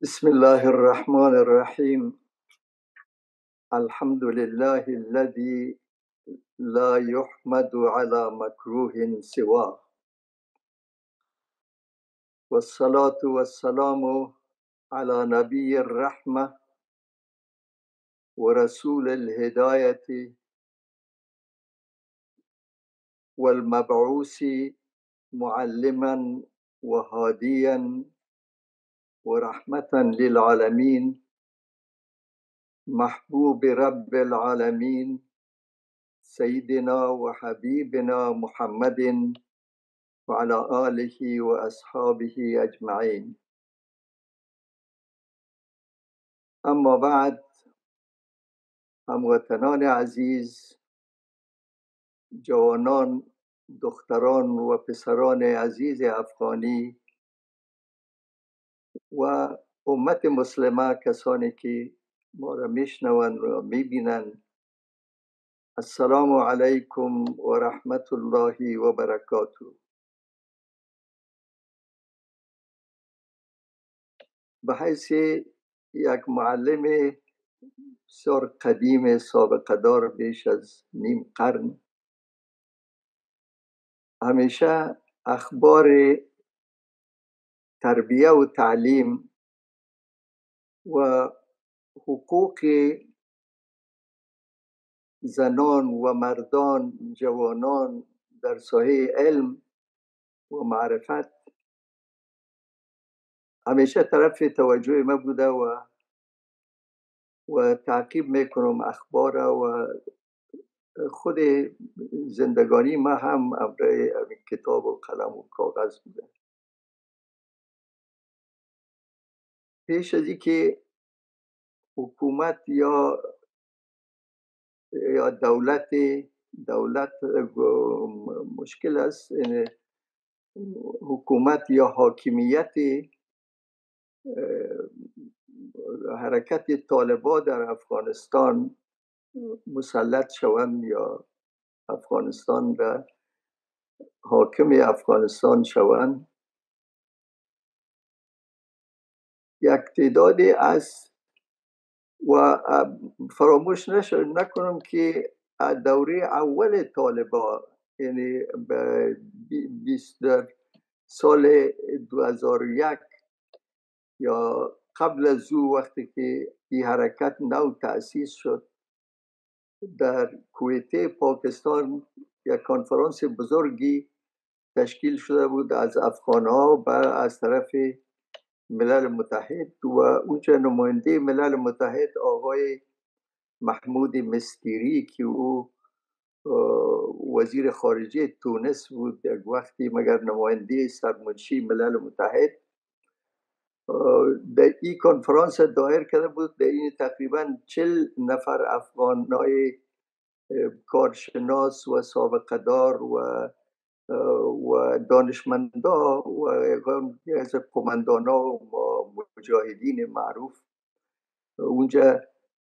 بسم الله الرحمن الرحيم. الحمد لله الذي لا يحمد على مكروه سواه، والصلاة والسلام على نبي الرحمة ورسول الهداية والمبعوث معلما وهاديا ورحمة للعالمين، محبوب رب العالمين سيدنا وحبيبنا محمد وعلى آله وأصحابه أجمعين. اما بعد، هموطنان عزیز، جوانان، دختران و پسران عزیز افغانی و امت مسلمه، کسانی که ما را میشنوند و میبینند، السلام علیکم و رحمت الله و برکاته. به حیث یک معلم بسیار قدیم سابقه دار بیش از نیم قرن، همیشه اخبار تربیه و تعلیم و حقوق زنان و مردان، جوانان در ساحه علم و معرفت همیشه طرف توجه ما بوده و تعقیب میکنم اخبار، و خود زندگانی ما هم امره کتاب و قلم و کاغذ بوده. پیش از اینکه حکومت یا دولت مشکل است، یعنی حکومت یا حاکمیت حرکت طالبان در افغانستان مسلط شوند یا افغانستان را حاکم افغانستان شوند، یک تعدادی است و فراموش نکنم که دوره اول طالبان، یعنی در سال 2001 یا قبل از او، وقتی که این حرکت نو تأسیس شد در کویت پاکستان، یک کنفرانس بزرگی تشکیل شده بود از افغانها و از طرف ملل متحد، و اونجا نماینده ملل متحد آقای محمود مستیری که او وزیر خارجه تونس بود یک وقتی، مگر نماینده سرمنشی ملل متحد، در این کنفرانس دایر کرده بود. در این تقریبا 40 نفر افغانای کارشناس و سابقه دار و دانشمندا و از قماندانا و مجاهدین معروف اونجا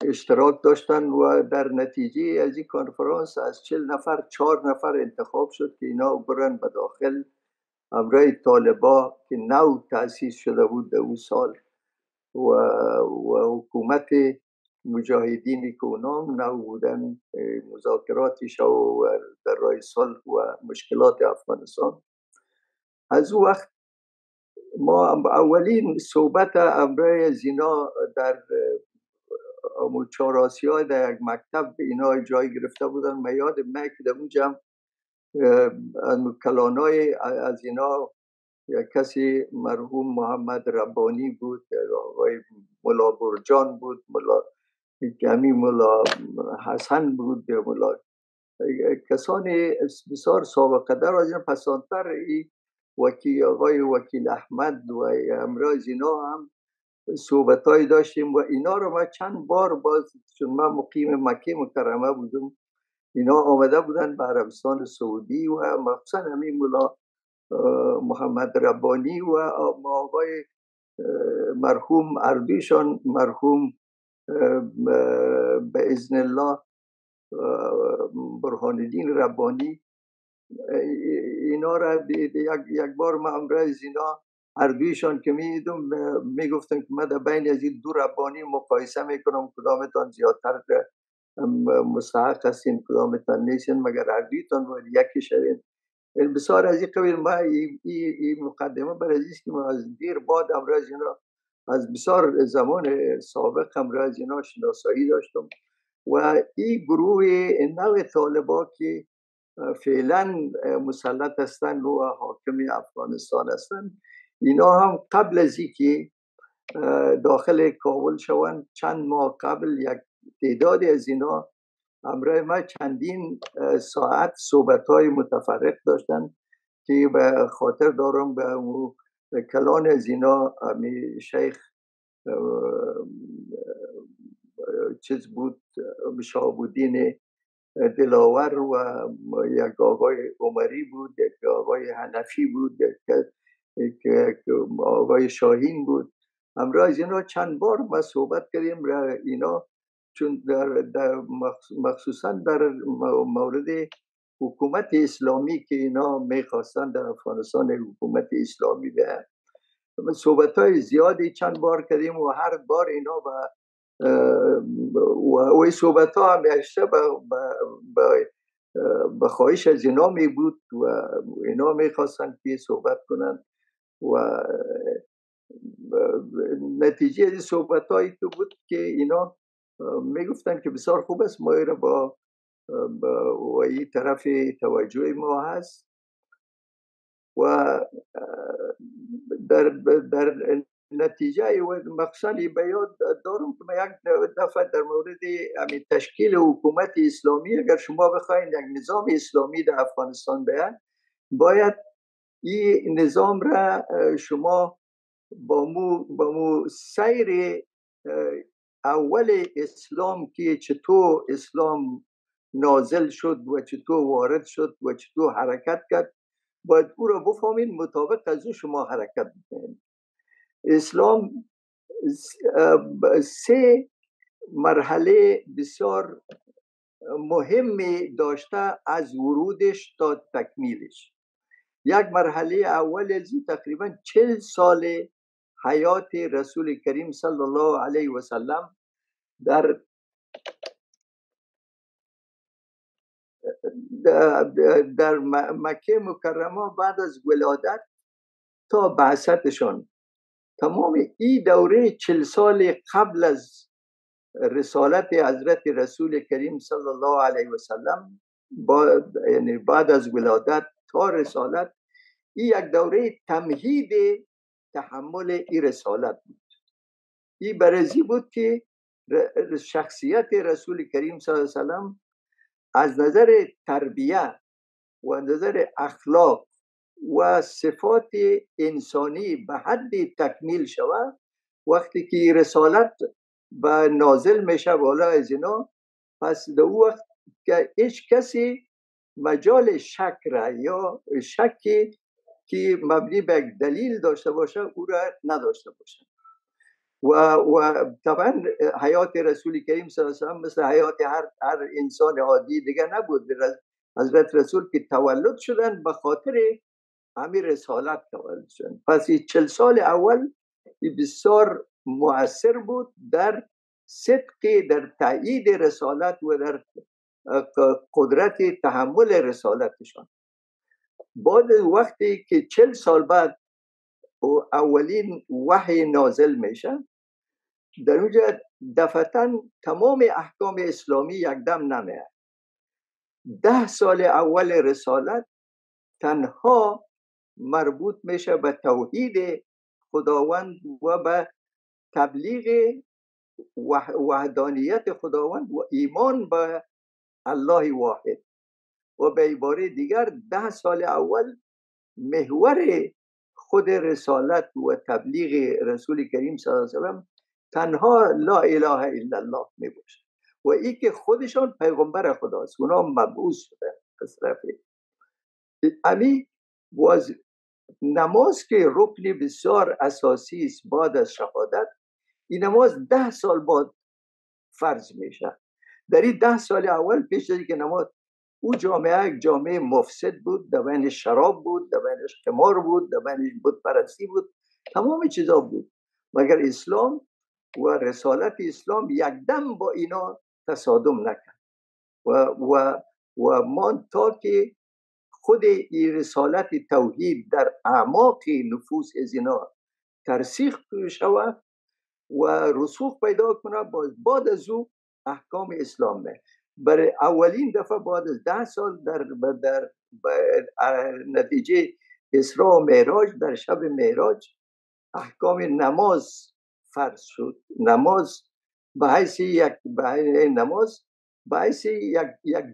اشتراک داشتن، و در نتیجه از این کنفرانس از 40 نفر 4 نفر انتخاب شد که اینا برن به داخل همراه طالبا که نو تأسیس شده بود در اون سال، و حکومت مجاهدینی که اونا هم نو بودن مذاکراتی شو و در راه صلح و مشکلات افغانستان. از او وقت ما اولین صحبت امرای زینا در چهارآسی های در یک مکتب اینا جای گرفته بودن. من یادم نه که در اونجا از کلانای از اینا یک کسی مرحوم محمد ربانی بود، آقای ملا برجان بود، ملا گمی، ملا حسن بود، ملا کسانی بسیار سابقه در از این پسانتر آقای وکیل احمد و امراض اینا هم صحبتایی داشتیم، و اینا رو ما چند بار باز، چون من مقیم مکه مکرمه بودم، اینا آمده بودن به عربستان سعودی و مخصوصا همین ملا محمد ربانی و آقای مرحوم اردویشان، مرحوم به اذن الله برهان الدین ربانی، اینا را یک بار ما امرای اینا هر دویشان که میگفتن که من در بین از این دو ربانی مقایسه میکنم کدامتان زیادتر مستحق هستین کدامتان نیستین، مگر هر دویتان باید یکی شوین. بسیار از این قبیل ما این مقدمه برای است که ما از دیر بعد امراض اینا از بسیار زمان سابق امراض اینا شناسایی داشتم و این گروه نوع طالبا که فعلا مسلط هستند و حاکم افغانستان هستند، اینا هم قبل از اینکه داخل کابل شوند چند ماه قبل یک تعدادی از اینا همراه ما چندین ساعت صحبت‌های متفرق داشتن که به خاطر دارم به کلان از اینا شیخ چیز بود، شهاب‌الدین دلاور و یک آقای عمری بود، یک آقای حنفی بود، یک آقای شاهین بود. همراه از اینا چند بار ما صحبت کردیم را اینا، چون در مخصوصا در مورد حکومت اسلامی که اینا میخواستن در افغانستان حکومت اسلامی به صحبت های زیادی چند بار کردیم و هر بار اینا و صحبت ها همیشه به خواهش از اینا می بود و اینا میخواستن که صحبت کنن و نتیجه از صحبت هایی تو بود که اینا میگفتن که بسیار خوب است ما را با این طرف توجه ما هست و در نتیجه و مخصوصا به یاد دارم که یک دفعه در مورد تشکیل حکومت اسلامی اگر شما بخواید یک نظام اسلامی در افغانستان بیاید، باید این نظام را شما با مو سیر اول اسلام که چطور اسلام نازل شد و چطور وارد شد و چطور حرکت کرد باید او را بفهمید، مطابق از او شما حرکت بکنید. اسلام 3 مرحله بسیار مهمی داشته از ورودش تا تکمیلش. یک مرحله اول ازی تقریبا 40 سال حیات رسول کریم صلی الله علیه و سلم در مکه مکرمه بعد از ولادت تا بعثتشان، تمام این دوره 40 سال قبل از رسالت حضرت رسول کریم صلی الله علیه و سلم، یعنی بعد از ولادت تا رسالت، این یک دوره تمهید تحمل این رسالت بود. این برزی بود که شخصیت رسول کریم صلی الله علیه و سلم از نظر تربیه و نظر اخلاق و صفات انسانی به حد تکمیل شود. وقتی که رسالت به نازل میشه بالا از اینا، پس در او وقت که هیچ کسی مجال شک را یا شکی که مبنی به یک دلیل داشته باشه او را نداشته باشه. و طبعا حیات رسول کریم صلی الله علیه و مثل حیات هر انسان عادی دیگه نبود. حضرت رسول که تولد شدن به خاطر همین رسالت تولد شدن. پس 40 سال اول بسیار مؤثر بود در صدق در تایید رسالت و در قدرت تحمل رسالتشان. بعد وقتی که 40 سال بعد اولین وحی نازل میشه، در اونجا دفعتاً تمام احکام اسلامی یکدم نمیاد. 10 سال اول رسالت تنها مربوط میشه به توحید خداوند و به تبلیغ وحدانیت خداوند و ایمان به الله واحد. و به عباره دیگر 10 سال اول محور خود رسالت و تبلیغ رسول کریم صلی الله علیه و سلم تنها لا اله الا الله می باشه و این که خودشان پیغمبر خداست، اونا مبعوث شده از طرف امی. باز نماز که رکن بسیار اساسی است بعد از شهادت، این نماز 10 سال بعد فرض میشه. در این 10 سال اول پیش از که نماز، او جامعه یک جامعه مفسد بود، در بین شراب بود، در بین قمار بود، در بین بت پرستی بود تمام چیزا بود، مگر اسلام و رسالت اسلام یک دم با اینا تصادم نکرد و و و ما تا که خود این رسالت توحید در اعماق نفوس از اینا ترسیخ شود و رسوخ پیدا کنه، بعد از او احکام اسلام نه. برای اولین دفعه بعد از 10 سال در نتیجه اسراء و معراج، در شب معراج احکام نماز فرض شد. نماز به حیث یک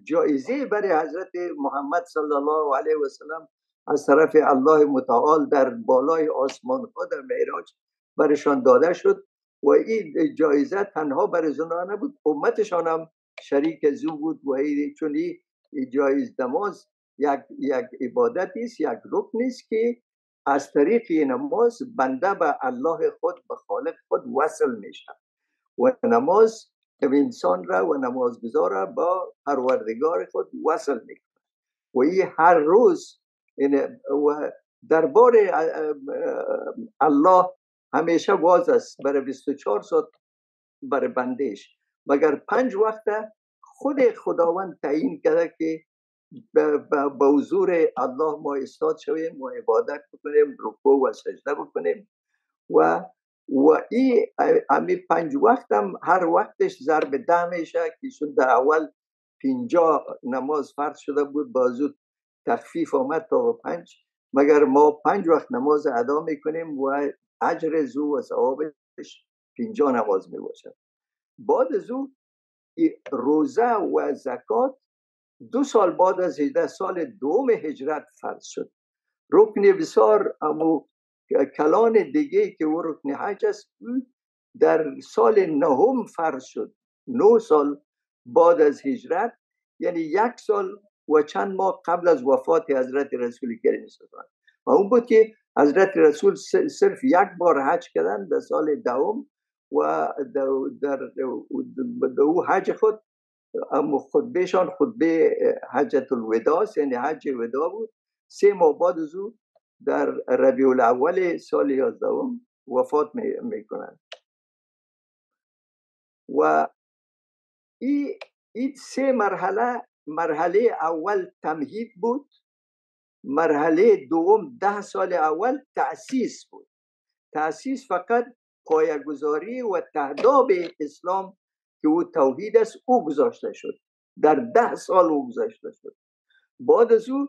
جایزه برای حضرت محمد صلی الله علیه و سلم از طرف الله متعال در بالای آسمان ها در معراج برشان داده شد و این جایزه تنها برای زنان نبود، امتشان هم شریک زو بود و چون این جایز نماز یک عبادتی است، یک رکن است که از طریق نماز بنده به الله خود، به خالق خود وصل میشه و نماز انسان را و نمازگزار را با پروردگار خود وصل میکنه و این هر روز و دربار الله همیشه باز است برای 24 ساعت برای بندش، مگر 5 وقت خود خداوند تعیین کرده که به حضور الله ما استاد شویم و عبادت بکنیم، رکوع و سجده بکنیم و این 5 وقت هم هر وقتش ضرب 10 میشه که چون در اول 50 نماز فرض شده بود، بازو تخفیف آمد تا 5، مگر ما 5 وقت نماز ادا میکنیم و اجر زو و ثوابش 50 نماز میباشد. بعد از او روزه و زکات 2 سال بعد از 18 سال دوم هجرت فرض شد. رکن بسیار کلان دیگه که او رکن حج است در سال 9 فرض شد. 9 سال بعد از هجرت، یعنی 1 سال و چند ماه قبل از وفات حضرت رسول کریم صلی الله علیه و اون بود که حضرت رسول صرف 1 بار حج کردن در سال 10 و در او حج خود خطبهشان خطبه حجت الوداع، یعنی حج وداع بود. 3 ماه بعد از او در ربیع الاول سال 11 وفات میکنند و این 3 مرحله اول تمهید بود، مرحله دوم 10 سال اول تأسیس بود. تأسیس فقط پایه‌گذاری و تهداب اسلام که او توحید است او گذاشته شد، در 10 سال او گذاشته شد. بعد از او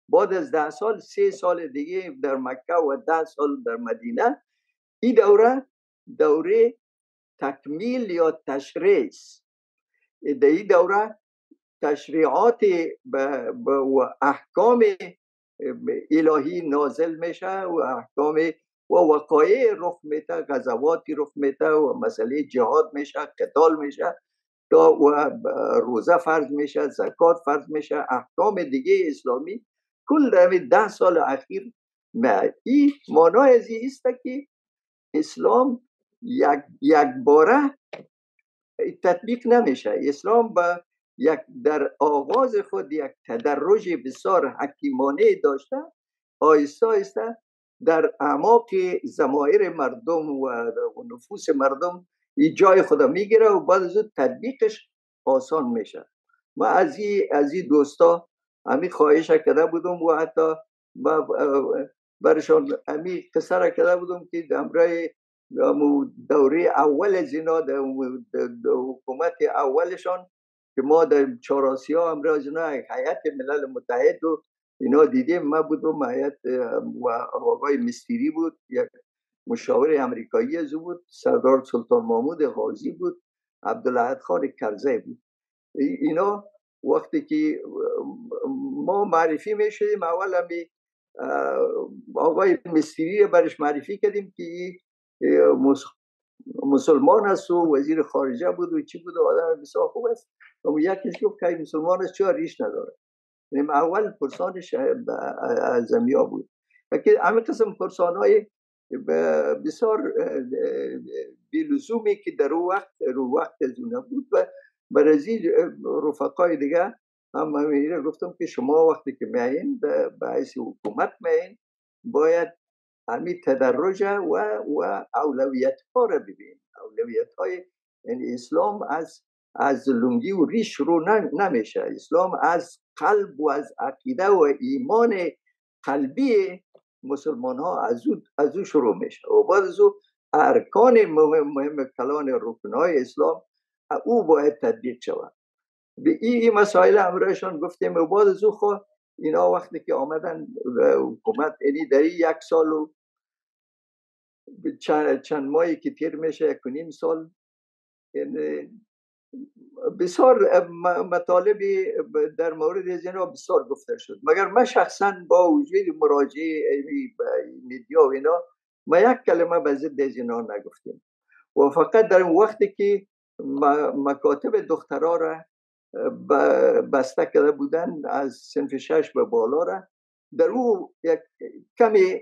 بعد از 10 سال 3 سال دیگه در مکه و 10 سال در مدینه، این دوره تکمیل یا تشریع است. در این دوره تشریعات و احکام الهی نازل میشه و احکام و وقایع رخ میده، غزواتی رخ میده و مسئله جهاد میشه، قتال میشه و روزه فرض میشه، زکات فرض میشه، احکام دیگه اسلامی کل در 10 سال اخیر. این معنای از این است که اسلام یک باره تطبیق نمیشه. اسلام با در آغاز خود یک تدرج بسیار حکیمانه داشته، آهسته آهسته در اعماق ضمایر مردم و نفوس مردم این جای خدا میگیره و بعد از اون تطبیقش آسان میشه. ما از این دوستا همی خواهش کرده بودم و حتی برشان همی قصه را کرده بودم که همراه دوره اول از اینا در حکومت اولشان که ما در چهارآسیا همراه از اینا هیئت ملل متحد و اینا دیدیم. ما بودم هیئت و آقای مستیری بود، یک مشاور امریکایی از بود، سردار سلطان محمود غازی بود، عبدالعهد خان کرزی بود. اینا وقتی که ما معرفی میشدیم اول همی آقای مستیری برش معرفی کردیم که مسلمان است و وزیر خارجه بود و چی بود و آدم بسیار خوب است. اما یکی گفت که مسلمان است چرا ریش نداره. یعنی اول پرسانش از زمیا بود. همین قسم پرسانهای بسیار بی‌لزومی که در رو وقت از اون بود و برای رفقای دیگه هم همین گفتم که شما وقتی که میایین به حیث حکومت میایین باید همین تدرج و اولویت ها را ببین. اولویت های یعنی اسلام از لنگی و ریش شروع نمیشه. اسلام از قلب و از عقیده و ایمان قلبی مسلمان ها از او شروع میشه و بعد از او ارکان مهم کلان رکنهای اسلام او باید تطبیق شود. به این مسائل امرایشان گفتیم و بعد از او خود اینا وقتی که آمدن حکومت یعنی در یک سال و چند ماهی که تیر میشه 1.5 سال یعنی بسیار مطالب در مورد از اینا بسیار گفته شد، مگر من شخصا با وجود مراجعه میدیا و اینا ما یک کلمه به ضد از اینا نگفتیم و فقط در وقتی که مکاتب دخترها را بسته کرده بودن از صنف 6 به بالا را در او یک کمی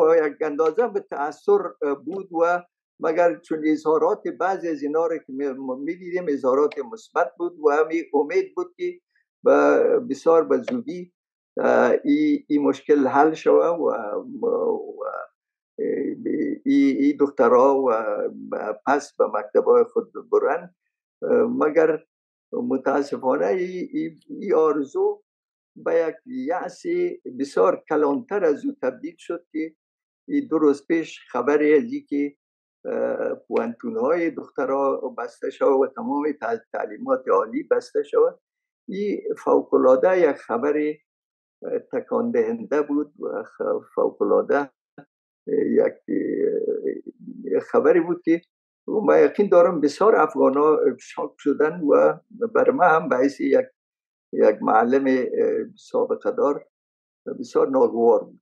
و یک اندازه به تأثیر بود و مگر چون اظهارات بعضی از اینا را که میدیدیم اظهارات مثبت بود و همین امید بود که بسیار به زودی این مشکل حل شود و این دخترها و پس به مکتبای خود برن. مگر متاسفانه این آرزو به یک یأس بسیار کلانتر از او تبدیل شد که این 2 روز پیش خبری از این که پوانتون‌های دخترها بسته شود و تمام تعلیمات عالی بسته شود، این فوق‌العاده یک خبر تکان دهنده بود و فوق‌العاده یک خبری بود که من یقین دارم بسیار افغان‌ها شاک شدن و برای من هم به حیث یک معلم سابقه دار بسیار ناگوار بود.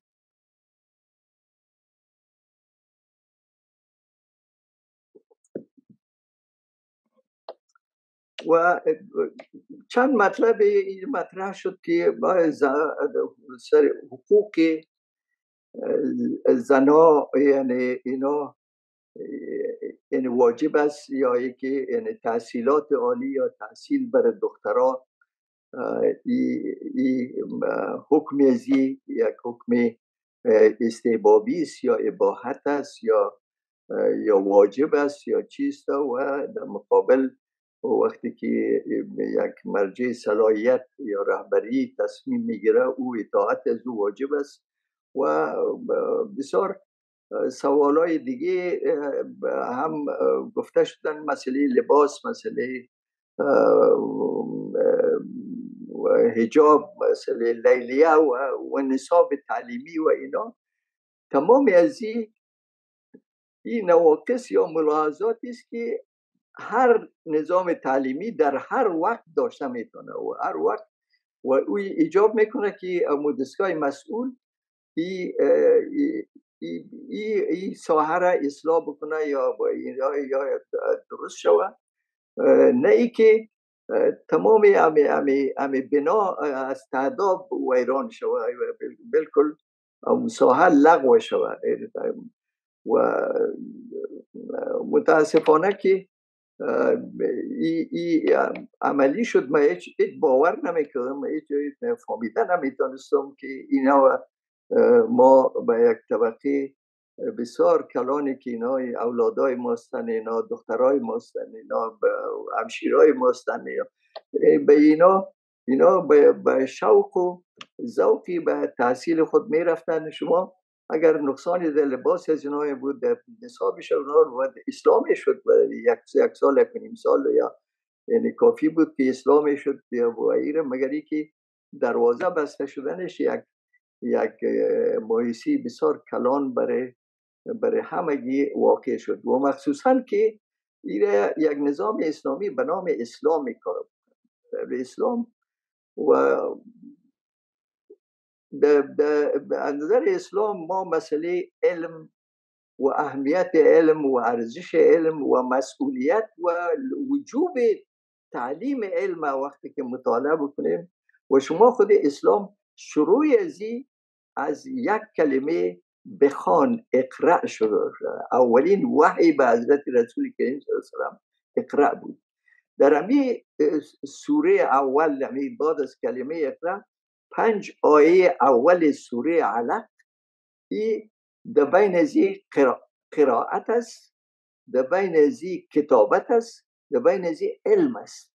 و چند مطلب این مطرح شد که سر حقوق زنها یعنی اینا یعنی واجب است یا یکی یعنی تحصیلات عالی یا تحصیل برای دخترها ای حکم ازی یک حکم استحبابی است یا اباحت است یا واجب است یا چیست و در مقابل وقتی که یک مرجع صلاحیت یا رهبری تصمیم میگیره او اطاعت از او واجب است و بسیار سوالای دیگه هم گفته شدن، مسئله لباس، مسئله حجاب، مسئله لیلیه و نصاب تعلیمی و اینا. تمام از این نواقص یا ملاحظاتی است که هر نظام تعلیمی در هر وقت داشته میتونه و هر وقت و او ایجاب میکنه که دستگاه مسئول این ساحه را اصلاح بکنه یا درست شود، نه ای که تمام امی بنا از تعداب ویران شود بالکل ساحه لغو شود و متاسفانه که عملی شد. من هیچ باور نمیکردم، هیچ فهمیده نمیتونستم که اینا ما به یک طبقه بسیار کلانی که اینا اولادای ماستن، اینا دخترای ماستن، اینا همشیرای ماستن، به اینا به شوق و ذوقی به تحصیل خود میرفتن. شما اگر نقصانی در لباس از اینا بود در نصابش اونا و اسلامی شد یک سال 1.5 سال یا یعنی کافی بود که اسلامی شد و ایره، مگر ای که دروازه بسته شدنش یک باعثی بسیار کلان برای همگی واقع شد و مخصوصا که ایره یک نظام اسلامی به نام اسلامی کار به اسلام و از نظر اسلام ما مسئله علم و اهمیت علم و ارزش علم و مسئولیت و وجوب تعلیم علم وقتی که مطالعه بکنیم و شما خود اسلام شروع از یک کلمه بخوان اقرأ شروع، اولین وحی به حضرت رسول کریم صلی الله علیه و سلم اقرأ بود در امی سوره اول امی بعد از کلمه اقرا 5 آیه اول سوره علق ای در بین زی قرائت است، در بین زی کتابت است، در بین زی علم است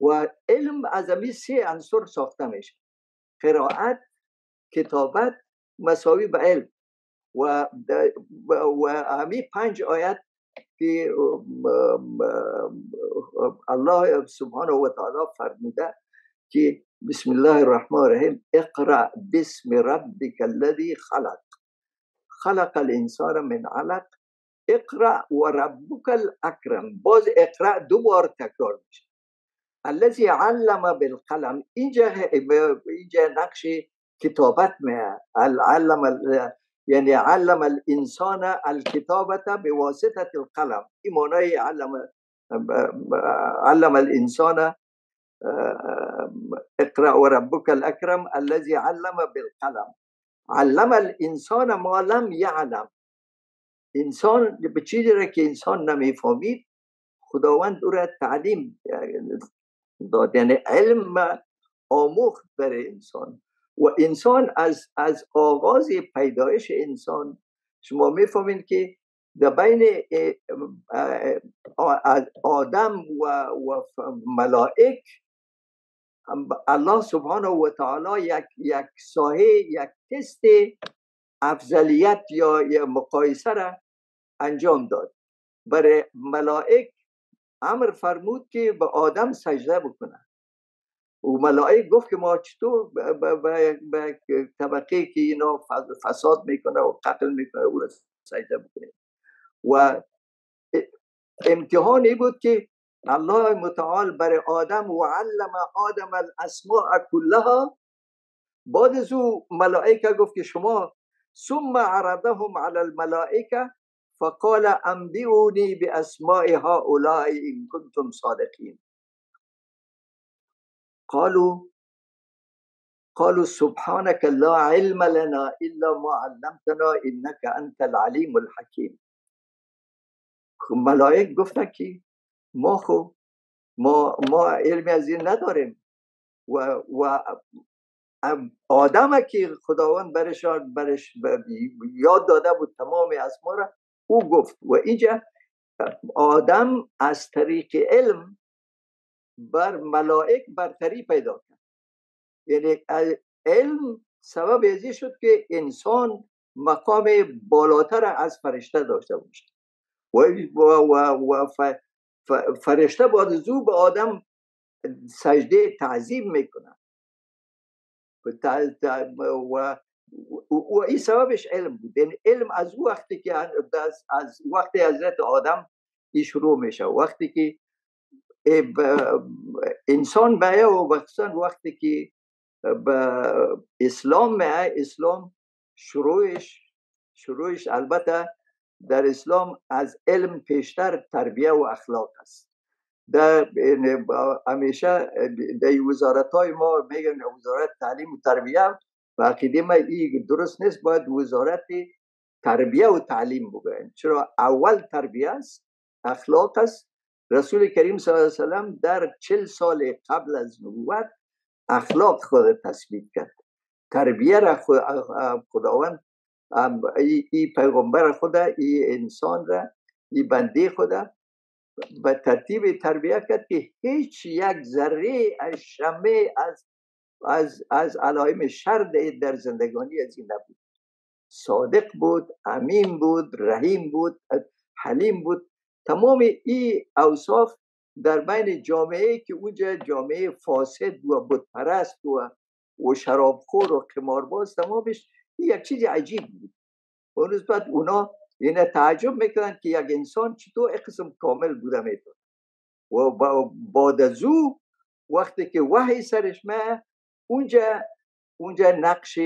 و علم از امی 3 عنصر ساخته میشه: قرائت، کتابت مساوی به علم. و همی 5 آیت که الله سبحانه و تعالی فرموده که بسم الله الرحمن الرحیم اقرأ باسم ربک الذی خلق الانسان من علق اقرأ و ربک الاکرم. باز اقرأ 2 بار تکرار میشه. الذی علم بالقلم، اینجا نقش کتابت میه. یعنی علم الانسان الکتابت بواسطه القلم. این معنای علم الانسان اقرأ و ربک الاکرم الذی علم بالقلم. علم الانسان ما لم یعلم. انسان به چیزی را که انسان نمیفهمید خداوند او را تعلیم داد، یعنی علم آموخت برای انسان. و انسان از آغاز پیدایش انسان شما میفهمید که در بین آدم و ملائک الله سبحانه و تعالی یک ساحه، یک تست افضلیت یا مقایسه را انجام داد. برای ملائک امر فرمود که به آدم سجده بکنه و ملائک گفت که ما چطور به طبقه که اینا فساد میکنه و قتل میکنه او را سجده بکنیم. و امتحانی بود که الله متعال برای آدم و علم آدم الاسماء کلها. بعد از او ملائکه گفت که شما ثم عرضهم علی الملائکه فقال انبئونی باسماء هؤلاء ان کنتم صادقین. قالوا سبحانك لا علم لنا الا ما علمتنا انك انت العلیم الحکیم. ملائک گفتن که ما علم از این نداریم و آدم که خداوند برش یاد داده بود تمام اسما را او گفت. و اینجا آدم از طریق علم بر ملائک برتری پیدا کرد. یعنی علم سبب ازی شد که انسان مقام بالاتر از فرشته داشته باشه و فرشته بعد از او به آدم سجده تعظیم میکنه و این سببش علم بود. یعنی علم از وقتی که از وقتی حضرت آدم این شروع میشه، وقتی که انسان میه و خصوصا وقتی که به اسلام میه. اسلام شروعش البته در اسلام از علم پیشتر تربیه و اخلاق است. همیشه در وزارت های ما میگن وزارت تعلیم و تربیه و عقیده ما این درست نیست، باید وزارت تربیه و تعلیم بگوین. چرا اول تربیه است، اخلاق است. رسول کریم صلی الله علیه وسلم در 40 سال قبل از نبوت اخلاق خود تثبیت کرد. تربیه را خداوند ای پیغمبر خدا، ای انسان را، ای بنده خدا به ترتیب تربیه کرد که هیچ یک ذره از شمه از علائم شر در زندگانی از این نبود. صادق بود، امین بود، رحیم بود، حلیم بود. تمام این اوصاف در بین جامعه که اونجا جامعه فاسد و بتپرست و شرابخور و قمارباز تمامش یک چیز عجیب بود. و نسبت اونا یعنی تعجب میکنن که یک انسان چطور قسم کامل بوده میتونه. و بعد از او وقتی که وحی سرش میه اونجا نقش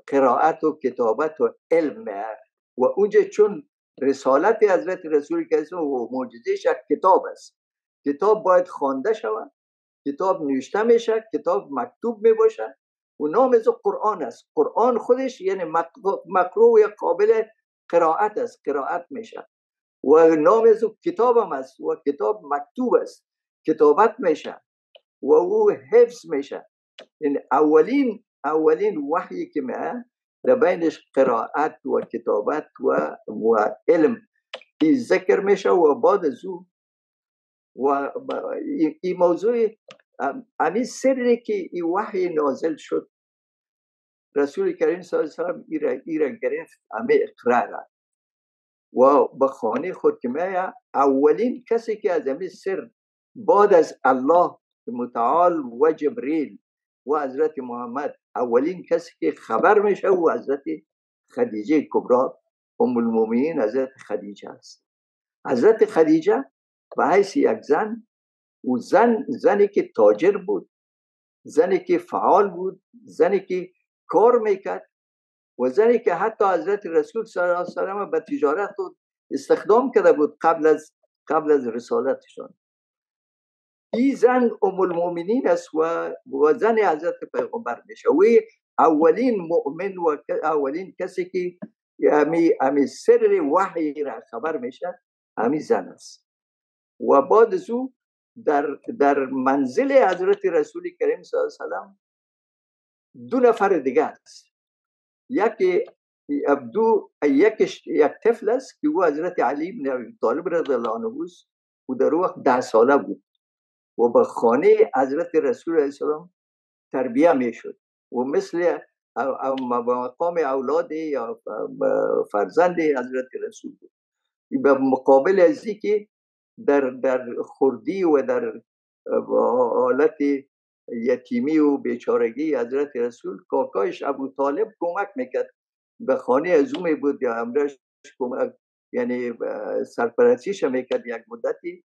قرائت و کتابت و علم میه. و اونجا چون رسالت حضرت رسول کریم و معجزه‌اش کتاب است، کتاب باید خوانده شود، کتاب نوشته میشه، کتاب مکتوب میباشه و نام از قرآن است. قرآن خودش یعنی مقروء و قابل قرائت است، قرائت میشه. و نام از کتاب هم است و کتاب مکتوب است کتابت میشه و او حفظ میشه. این اولین وحی که میه در بینش قرائت و کتابت و علم این ذکر میشه و بعد از او و این موضوع همین سری که این وحی نازل شد رسول کریم صلی الله علیه و سلم ایره گرفت همه اقرار و به خانه خود که میه اولین کسی که از همین سر بعد از الله متعال و جبریل و حضرت محمد اولین کسی که خبر میشه و حضرت خدیجه کبرا ام المؤمنین حضرت خدیجه است. حضرت خدیجه به حیث یک زن و زنی که تاجر بود، زنی که فعال بود، زنی که کار میکرد و زنی که حتی حضرت رسول صلی الله علیه و سلم به تجارت استخدام کرده بود قبل از رسالتشان. این زن ام المؤمنین است و زن حضرت پیغمبر میشه و اولین مؤمن و اولین کسی که همی سر وحی را خبر میشه همین زن است. و بعد از او در منزل حضرت رسول کریم صلی الله علیه و سلم دو نفر دیگه است. یک طفل است که او حضرت علی بن ابی طالب رضی الله عنه است و در وقت 10 ساله بود و به خانه حضرت رسول علیه السلام تربیه میشد و مثل مقام اولاد یا فرزند حضرت رسول بود. به مقابل از که در خردی و در حالت یتیمی و بیچارگی حضرت رسول کاکایش ابو طالب کمک میکرد، به خانه عزومی بود یا امرش یعنی سرپرستیش میکرد یک مدتی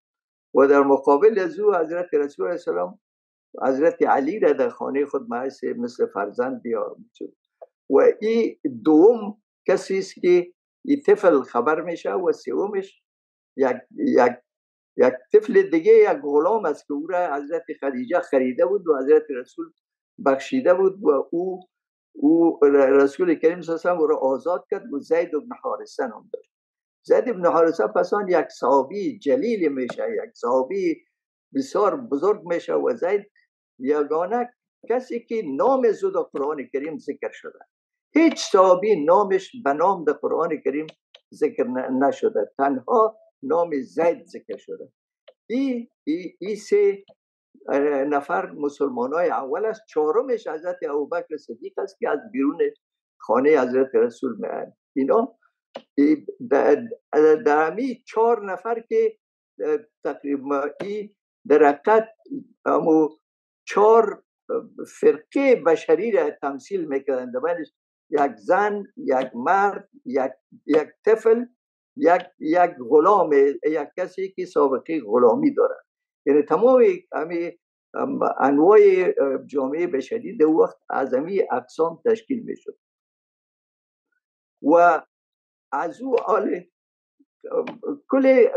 و در مقابل از او حضرت رسول علیه السلام حضرت علی را در خانه خود مثل فرزند یا و این دوم کسی است که این طفل خبر میشه و سومش یک طفل دیگه یک غلام است که او را حضرت خدیجه خریده بود و حضرت رسول بخشیده بود و او رسول کریم صلی الله علیه و آله او را آزاد کرد و زید بن حارثه نام داشت. زید بن حارثه پسان یک صحابی جلیل میشه، یک صحابی بسیار بزرگ میشه و زید یگانه کسی که نام زود در قرآن کریم ذکر شده. هیچ صحابی نامش به نام در قرآن کریم ذکر نشده، تنها نام زید ذکر شده. این 3 نفر مسلمان های اول است. چهارمش حضرت ابوبکر صدیق است که از بیرون خانه حضرت رسول میاد. اینا در همی 4 نفر که تقریبا در حقیقت 4 فرقه بشری را تمثیل میکنند. بینش یک زن، یک مرد، یک طفل، یک غلام، یک کسی که سابقه غلامی داره. یعنی تمام انواع جامعه بشری در وقت از همین اقسام تشکیل میشد. و از او حال کل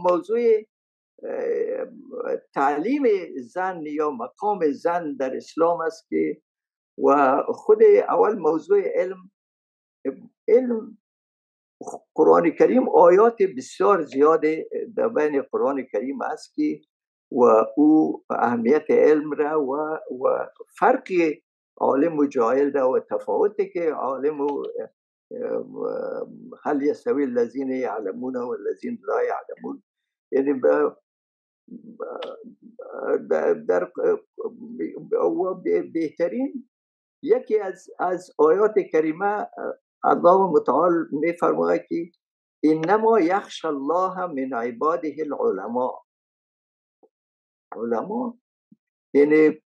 موضوع تعلیم زن یا مقام زن در اسلام است که و خود اول موضوع علم قرآن کریم آیات بسیار زیاد در بین قرآن کریم است که و او اهمیت علم را و فرق عالم و جاهل را و تفاوتی که عالم و هل یستوی الذین یعلمون و الذین لا یعلمون، یعنی در بهترین یکی از آیات کریمه الله متعال می فرماید که انما یخشى الله من عباده العلماء. علماء یعنی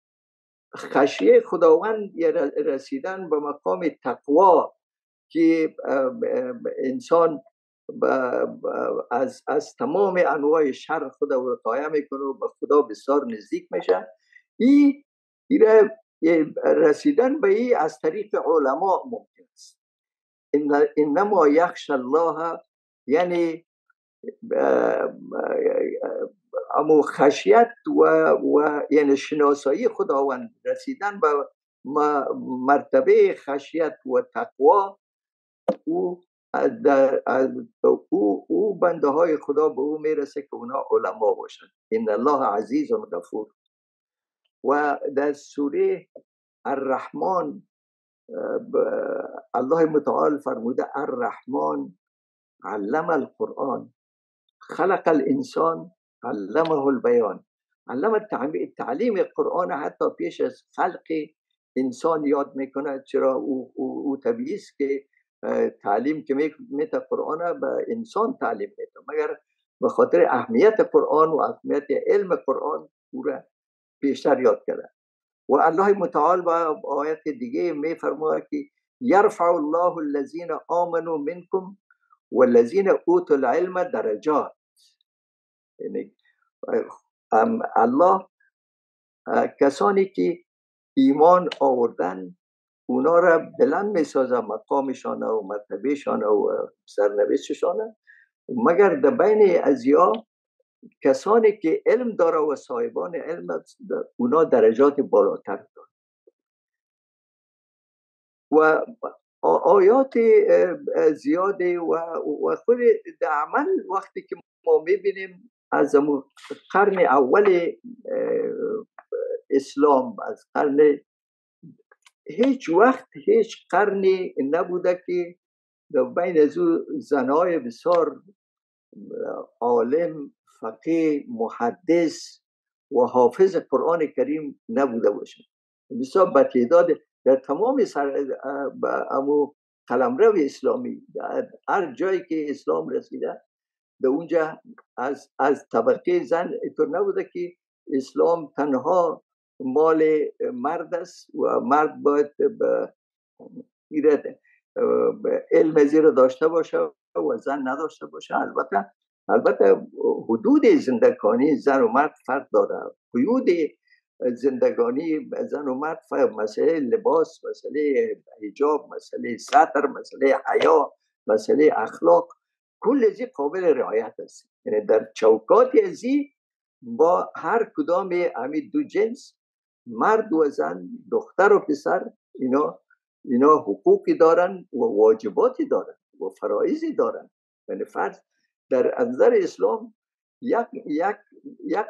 خشیه خداوند رسیدن به مقام تقوا که انسان از تمام انواع شر خدا وقایه میکنه و به خدا بسیار نزدیک میشه. این رسیدن به این از طریق علما ممکن است. انما یخشى الله یعنی امو خشیت و یعنی شناسایی خداوند، رسیدن به مرتبه خشیت و تقوا او او بنده های خدا به او میرسه که اونا علما باشن. ان الله عزیز غفور. و در سوره الرحمن الله متعال فرموده الرحمن علم القرآن خلق الانسان علمه البیان. علم تعلیم قرآن حتی پیش از خلق انسان یاد میکنه. چرا او طبیعی است که تعلیم که میته قرآن به انسان تعلیم میته، مگر به خاطر اهمیت قرآن و اهمیت علم قرآن او را بیشتر یاد کرده. و الله متعال با آیت دیگه میفرماید که یرفع الله الذین آمنوا منکم والذین اوتوا العلم درجات. یعنی الله کسانی که ایمان آوردن اونا را بلند میسازه، مقامشان و مرتبهشان و سرنوشتشان، مگر در بین ازیا کسانی که علم داره و صاحبان علم اونا درجات بالاتر داره. و آیات زیاده و خود در عمل وقتی که ما میبینیم از قرن اول اسلام، از قرن هیچ وقت هیچ قرنی نبوده که در بین از زنای بسیار عالم، فقیه، محدث و حافظ قرآن کریم نبوده باشه. بسیار با تعداد در تمام امو قلمرو اسلامی هر جایی که اسلام رسیده در اونجا از طبقه زن اینطور نبوده که اسلام تنها مال مرد است و مرد باید علم زیر داشته باشه و زن نداشته باشه. البته حدود زندگانی زن و مرد فرق داره. قیود زندگانی زن و مرد فرق، مسئله لباس، مسئله حجاب، مسئله ستر، مسئله حیا، مسئله اخلاق، کل ازی قابل رعایت است. یعنی در چوکات ازی با هر کدام همین دو جنس مرد و زن، دختر و پسر، اینا حقوقی دارن و واجباتی دارن و فرایضی دارن. یعنی فرض در انظر اسلام یک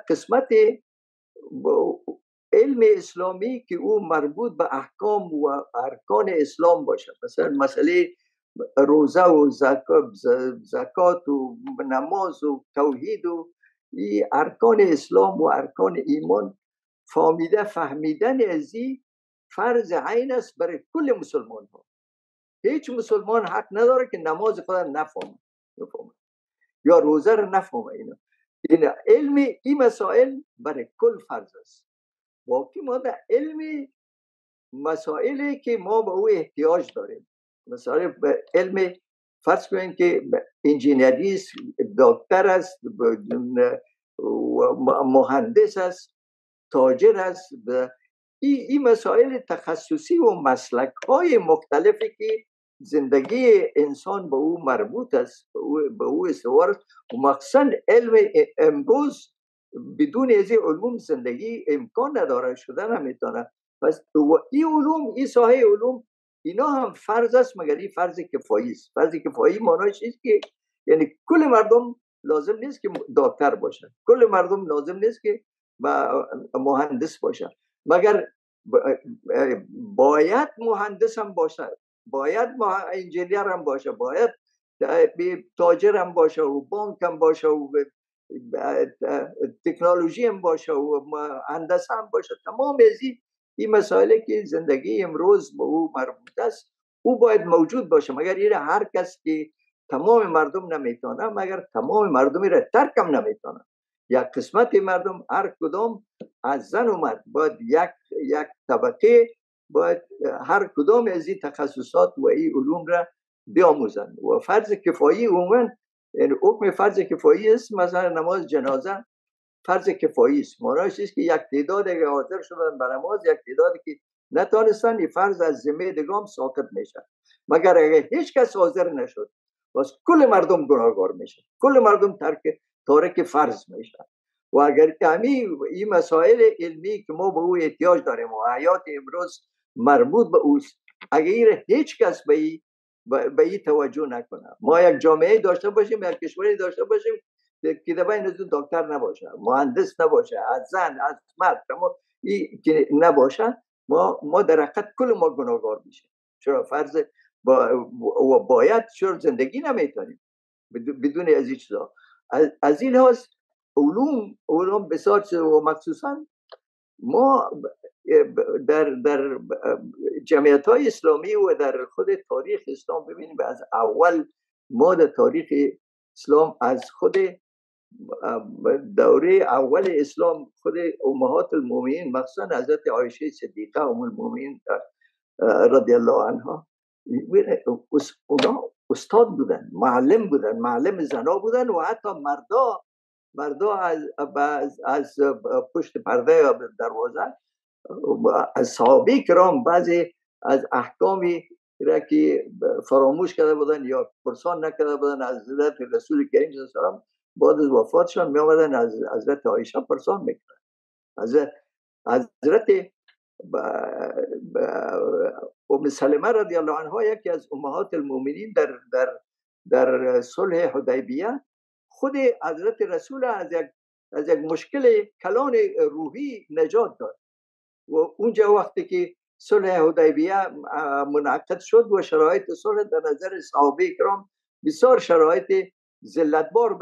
قسمت علم اسلامی که او مربوط به احکام و ارکان اسلام باشه، مثلا مسئله روزه و زکات و نماز و توحید و این ارکان اسلام و ارکان ایمان فهمیدن ازی فرض عین است برای کل مسلمان ها. هیچ مسلمان حق نداره که نماز خود نفهمه یا روزه رو نفهمه. این علم این مسائل برای کل فرض است. باقی ما در علم مسائلی که ما به او احتیاج داریم، مثلا علم فرض کنیم که انجینری است، دکتر است، مهندس است، تاجر است، این مسائل تخصصی و مسلک های مختلفی که زندگی انسان به او مربوط است، به او استوار است. و مخصوصا علم امروز بدون از علوم زندگی امکان نداره، شدن نمیتونه. پس این علوم، این ساحه علوم، اینا هم فرض است، مگر این فرض کفایی است. فرض کفایی معنیش چیست که یعنی کل مردم لازم نیست که دکتر باشن، کل مردم لازم نیست که مهندس باشن، مگر باید مهندس هم باشه، باید انجینیر هم باشه، باید تاجر هم باشه و بانک هم باشه و تکنولوژی هم باشه و هندسه هم باشه. تمام این مسائلی که زندگی امروز به او مربوط است او باید موجود باشه، مگر این هر کس که تمام مردم نمیتونه، مگر تمام مردمی را ترک هم نمیتونه. یک قسمت مردم هر کدام از زن و مرد باید یک طبقه باید هر کدام از این تخصصات و این علوم را بیاموزند. و فرض کفایی عموما یعنی حکم فرض کفایی است. مثلا نماز جنازه فرض کفایی است، معنیش است که یک تعداد اگه حاضر شدن به نماز، یک تعدادی که نتونستن، این فرض از ذمه دیگه ساقط میشه. مگر اگه هیچ کس حاضر نشد بس کل مردم گناهگار میشه، کل مردم تارک فرض میشه. و اگر این مسائل علمی که ما به او احتیاج داریم و حیات امروز مربوط به اوست، اگر هیچ کس به به این توجه نکنه. ما یک جامعه داشته باشیم، یک کشوری داشته باشیم که در بین دکتر نباشه، مهندس نباشه، از زن از مرد که نباشه، ما در حقیقت کل ما گناهکار میشیم. چرا فرض باید چرا زندگی نمیتونیم بدون از این چیزا. از این لحاظ علوم بسیار و مخصوصا ما در جمعیت های اسلامی و در خود تاریخ اسلام ببینیم، از اول ما در تاریخ اسلام از خود دوره اول اسلام خود امهات المؤمنین مخصوصا حضرت عایشه صدیقه ام المؤمنین رضی الله عنها، اونا استاد بودن، معلم زنا بودن و حتی مردا از پشت پرده یا دروازه از صحابه کرام بعضی از احکامی را که فراموش کرده بودن یا پرسان نکرده بودن از حضرت رسول کریم صلی الله علیه و بعد از وفاتشان می آمدن از حضرت عایشه پرسان میکردن. حضرت ام سلمه رضی الله عنها یکی از امهات المؤمنین در صلح حدیبیه خود حضرت رسول از یک مشکل کلان روحی نجات داد و اونجا وقتی که صلح حدیبیه منعقد شد و شرایط صلح در نظر صحابه کرام بسیار شرایط ذلتبار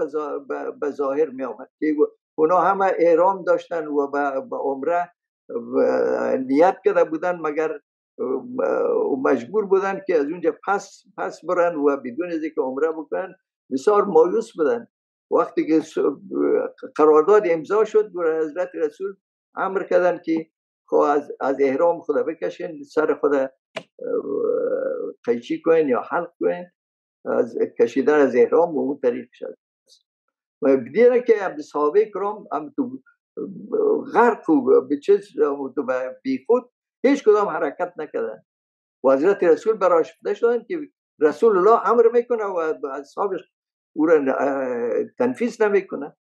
به ظاهر می آمد که اونا همه احرام داشتن و به عمره نیت کرده بودن، مگر مجبور بودن که از اونجا پس برن و بدون از اینکه عمره بکنن. بسیار مایوس بودن. وقتی که قرارداد امضا شد حضرت رسول امر کردن که از احرام خدا بکشین، سر خدا قیچی کنین یا حلق کنین، از کشیدن از احرام و اون طریق شد. و دیدن که صحابه کرام هم تو غرق و به چیز بی خود هیچ کدام حرکت نکردن و حضرت رسول برآشفته شدن که رسول الله امر میکنه و اصحابش او را تنفیذ نمیکنه.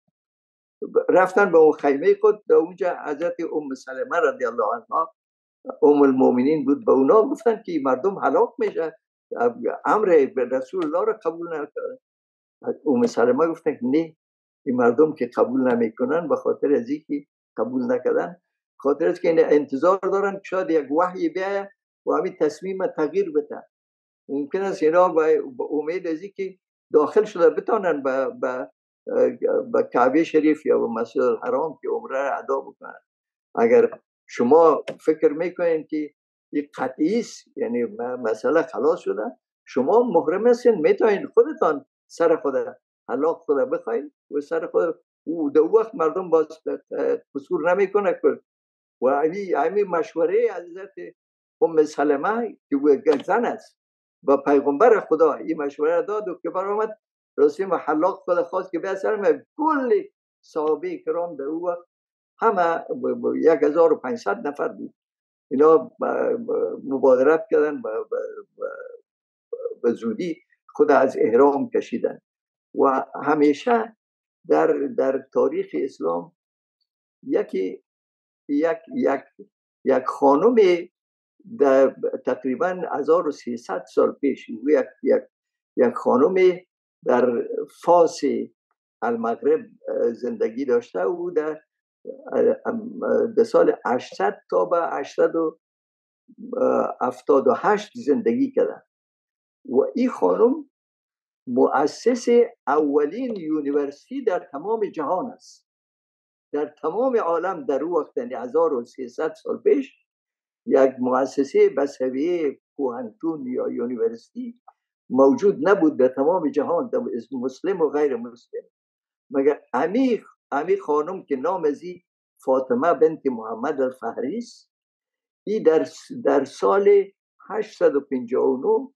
رفتن به اون خیمه خود، اونجا حضرت ام سلمه رضی الله عنها ام المؤمنین بود، به اونا گفتن که مردم هلاک میشه، امر رسول الله را قبول نکردن. ام سلمه گفتن که نه، این مردم که قبول نمیکنن به خاطر از اینکه قبول نکردن، خاطر از که انتظار دارن شاید یک وحی بیاید و همین تصمیم تغییر بده. ممکن است اینا به امید از اینکه داخل شده بتانن به کعبه شریف یا به مسجد الحرام که عمره ادا بکنن. اگر شما فکر میکنین که این قطعی است، یعنی مسئله خلاص شده، شما محرم هستین، میتونین خودتان سر خود هلاک خود بخواین و سر خود در وقت مردم باز قصور نمیکنه. و همین مشوره حضرت ام سلمه که زن است و پیغمبر خدا این مشوره داد و که برآمد رسیم و حلاق خود خواست که به سر کل صحابه کرام در او وقت همه 1500 نفر بود، اینا مبادرت کردن به زودی خود از احرام کشیدن. و همیشه در تاریخ اسلام یک خانم در تقریبا 1300 سال پیش یک خانم در فاس المغرب زندگی داشته و در سال 800 تا به 878 زندگی کرده و این خانم مؤسس اولین یونیورسیتی در تمام جهان است. در تمام عالم در اون وقت، یعنی 1300 سال پیش، یک مؤسسه بسویه کوهنتون یا یونیورسیتی موجود نبود در تمام جهان، در مسلم و غیر مسلم، مگر امی خانم که نام ازی فاطمه بنت محمد الفهری است. این در سال 859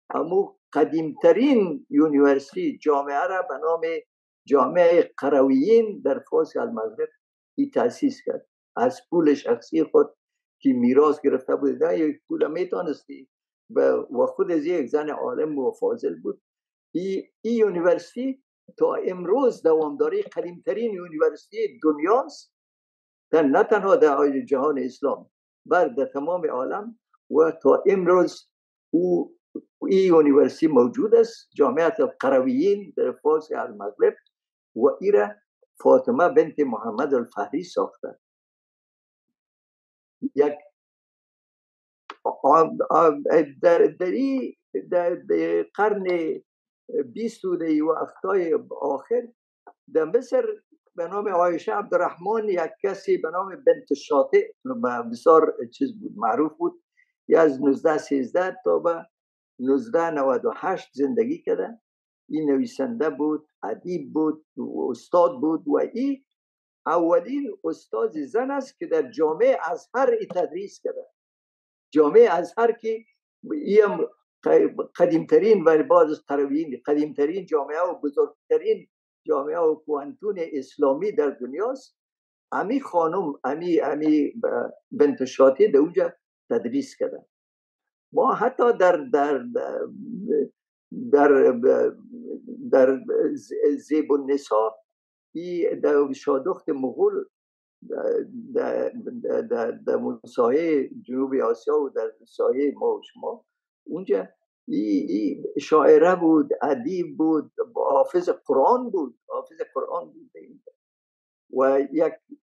امو قدیمترین یونیورسیتی جامعه را به نام جامعه قرویین در فاس المغرب ای تأسیس کرد. از پول شخصی خود که میراث گرفته بود، نه یک پول میتونستی و خود از یک زن عالم و فاضل بود. این یونیورسیتی تا امروز دوامداری قدیمترین یونیورسیتی دنیاست، نه تنها در جهان اسلام بلکه در تمام عالم، و تا امروز او این یونیورسیتی موجود است، جامعه القرویین در فارس المغرب، و ایره فاطمه بنت محمد الفهری ساخته. یک در قرن 20 و افتای آخر در مصر به نام عایشه عبدالرحمن یک کسی به نام بنت شاطئ بسیار چیز بود، معروف بود، یا از 1913 تا به 1998 زندگی کرده. این نویسنده بود، ادیب بود، استاد بود، و این اولین استاد زن است که در جامعه ازهر تدریس کرده. جامعه ازهر که این قدیمترین و بعد از قرویین قدیمترین جامعه و بزرگترین جامعه و کوانتون اسلامی در دنیاست. امی خانم امی بنت شاطئ در اونجا تدریس کرده. ما حتی در زیب النساء در شادخت مغول در سایه جنوب آسیا و در سایه ما و شما، اونجا شاعره بود، ادیب بود، حافظ قرآن بود. و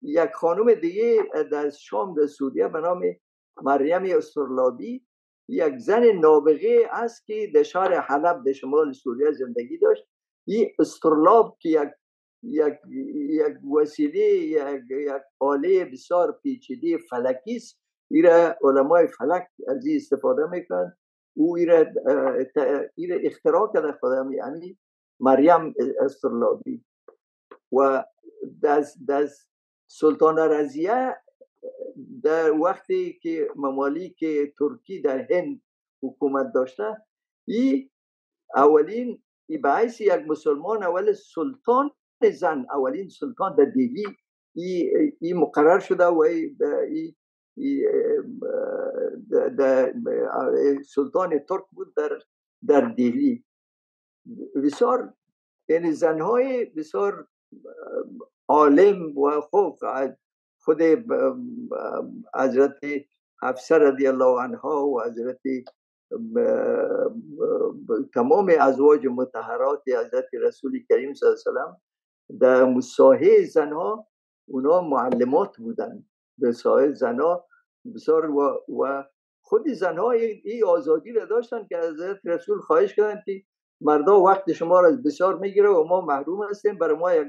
یک خانم دیگه در شام در سوریه به نام مریم استرلابی، یک زن نابغه است که در شهر حلب در شمال سوریه زندگی داشت. این استرلاب که یک وسیله، یک آله بسیار پیچیده فلکی است، ایره علمای فلک از این استفاده میکنند. او ایره اختراع کرده خودم، یعنی مریم استرلابی. و در سلطان رضیه در وقتی که ممالک ترکی در هند حکومت داشته، این اولین باعث یک مسلمان اول سلطان زن، اولین سلطان در دهلی این مقرر شده و سلطان ترک بود در دهلی. بسیار یعنی زنهای بسیار عالم و خوب، خود حضرت حفصه رضی الله عنها و حضرت تمام ازواج مطهرات حضرت رسول کریم صلی الله علیه و سلم در مساحه زنها اونا معلمات بودن. در ساحه زنها بسیار و خود زنها این آزادی را داشتن که حضرت رسول خواهش کردن که مردا وقت شما را بسیار میگیره و ما محروم هستیم، برای ما یک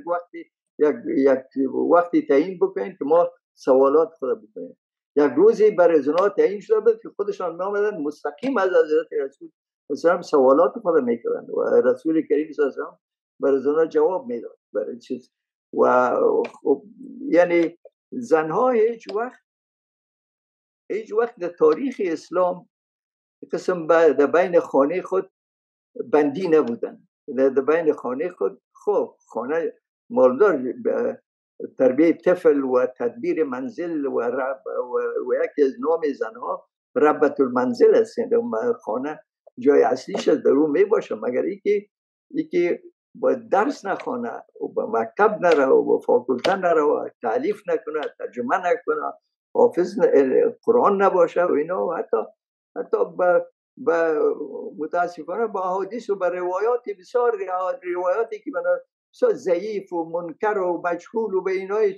وقتی تعیین بکنید که ما سوالات خود بکنیم. یک روزی برای زنها تعیین شده بود که خودشان می آمدن مستقیم از حضرت رسول مثلا سوالات خود میکردن و رسول کریم صلی الله علیه و سلم برای زنها جواب میداد برای چیز. و یعنی زنها هیچ وقت در تاریخ اسلام قسم در بین خانه خود بندی نبودن. در بین خانه خود خانه مالدار تربیه طفل و تدبیر منزل و یکی از نام زنها ربة المنزل است. خانه جای اصلیش در اون می باشه، مگر اینکه با درس نخونه و با مکتب نره و با فاکولته نره و تعلیف نکنه، ترجمه نکنه، حافظ قرآن نباشه و اینا. و حتی متاسفانه با احادیث و با روایات بسیار روایاتی که بسیار ضعیف و منکر و مجهول و به اینای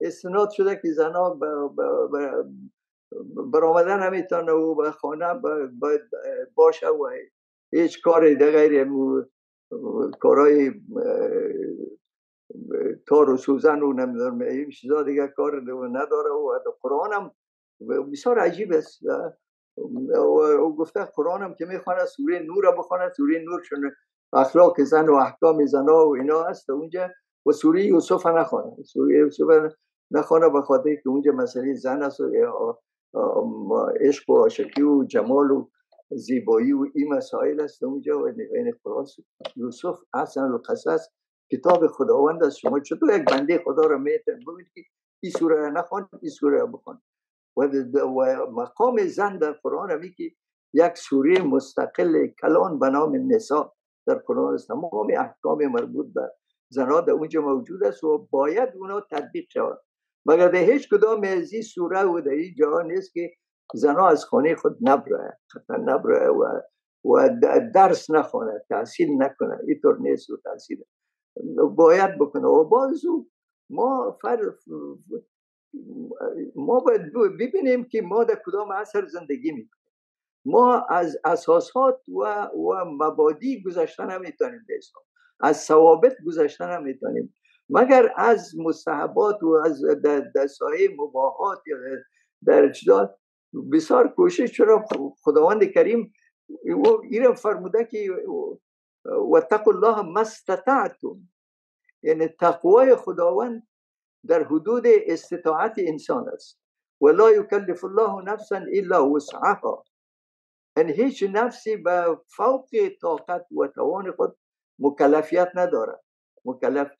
استناد شده که زنها برآمدن نمیتونه و به خانه باید باشه و هیچ کاری در غیر کارهای تار و سوزن و نمیدونم این چیزا دیگه کار نداره. و قرآن هم بسیار عجیب است. و گفته قرآن هم که میخوانه سوره نور بخوانه، سوره نور چون اخلاق زن و احکام زنها و اینا هست اونجا، و سوره یوسف نخوانه. سوره یوسف نخوانه به خاطر که اونجا مسئله زن است و عشق و عاشقی و جمال و زیبایی و این مسائل است اونجا. و این قرآن یوسف احسن القصص کتاب خداوند است. شما چطور یک بنده خدا را میتونید بگید که این سوره را نخوان، این سوره را بخوان؟ و مقام زن در قرآن همی که یک سوره مستقل کلان به نام نساء در قرآن است. تمام احکام مربوط به زنها در اونجا موجود است و باید اونا تطبیق شود. مگر در هیچ کدام از این سوره و در این جهان نیست که زنها از خانه خود نبره و و درس نخونه، تحصیل نکنه، اینطور نیست. و تحصیل باید بکنه. و بازو ما باید ببینیم که ما در کدام عصر زندگی میکنیم. ما از اساسات و مبادی گذشتن نمیتونیم به اسلام، از ثوابت گذشتن نمیتونیم، مگر از مستحبات و از در سایه مباحات یا در چیزا بسیار کوشش. چرا خداوند کریم ایران فرموده که واتقوا الله ما استطعتم، یعنی تقوای خداوند در حدود استطاعت انسان است. ولا یکلف الله نفسا الا وسعها، یعنی هیچ نفسی به فوق طاقت و توان خود مکلفیت نداره. مکلف.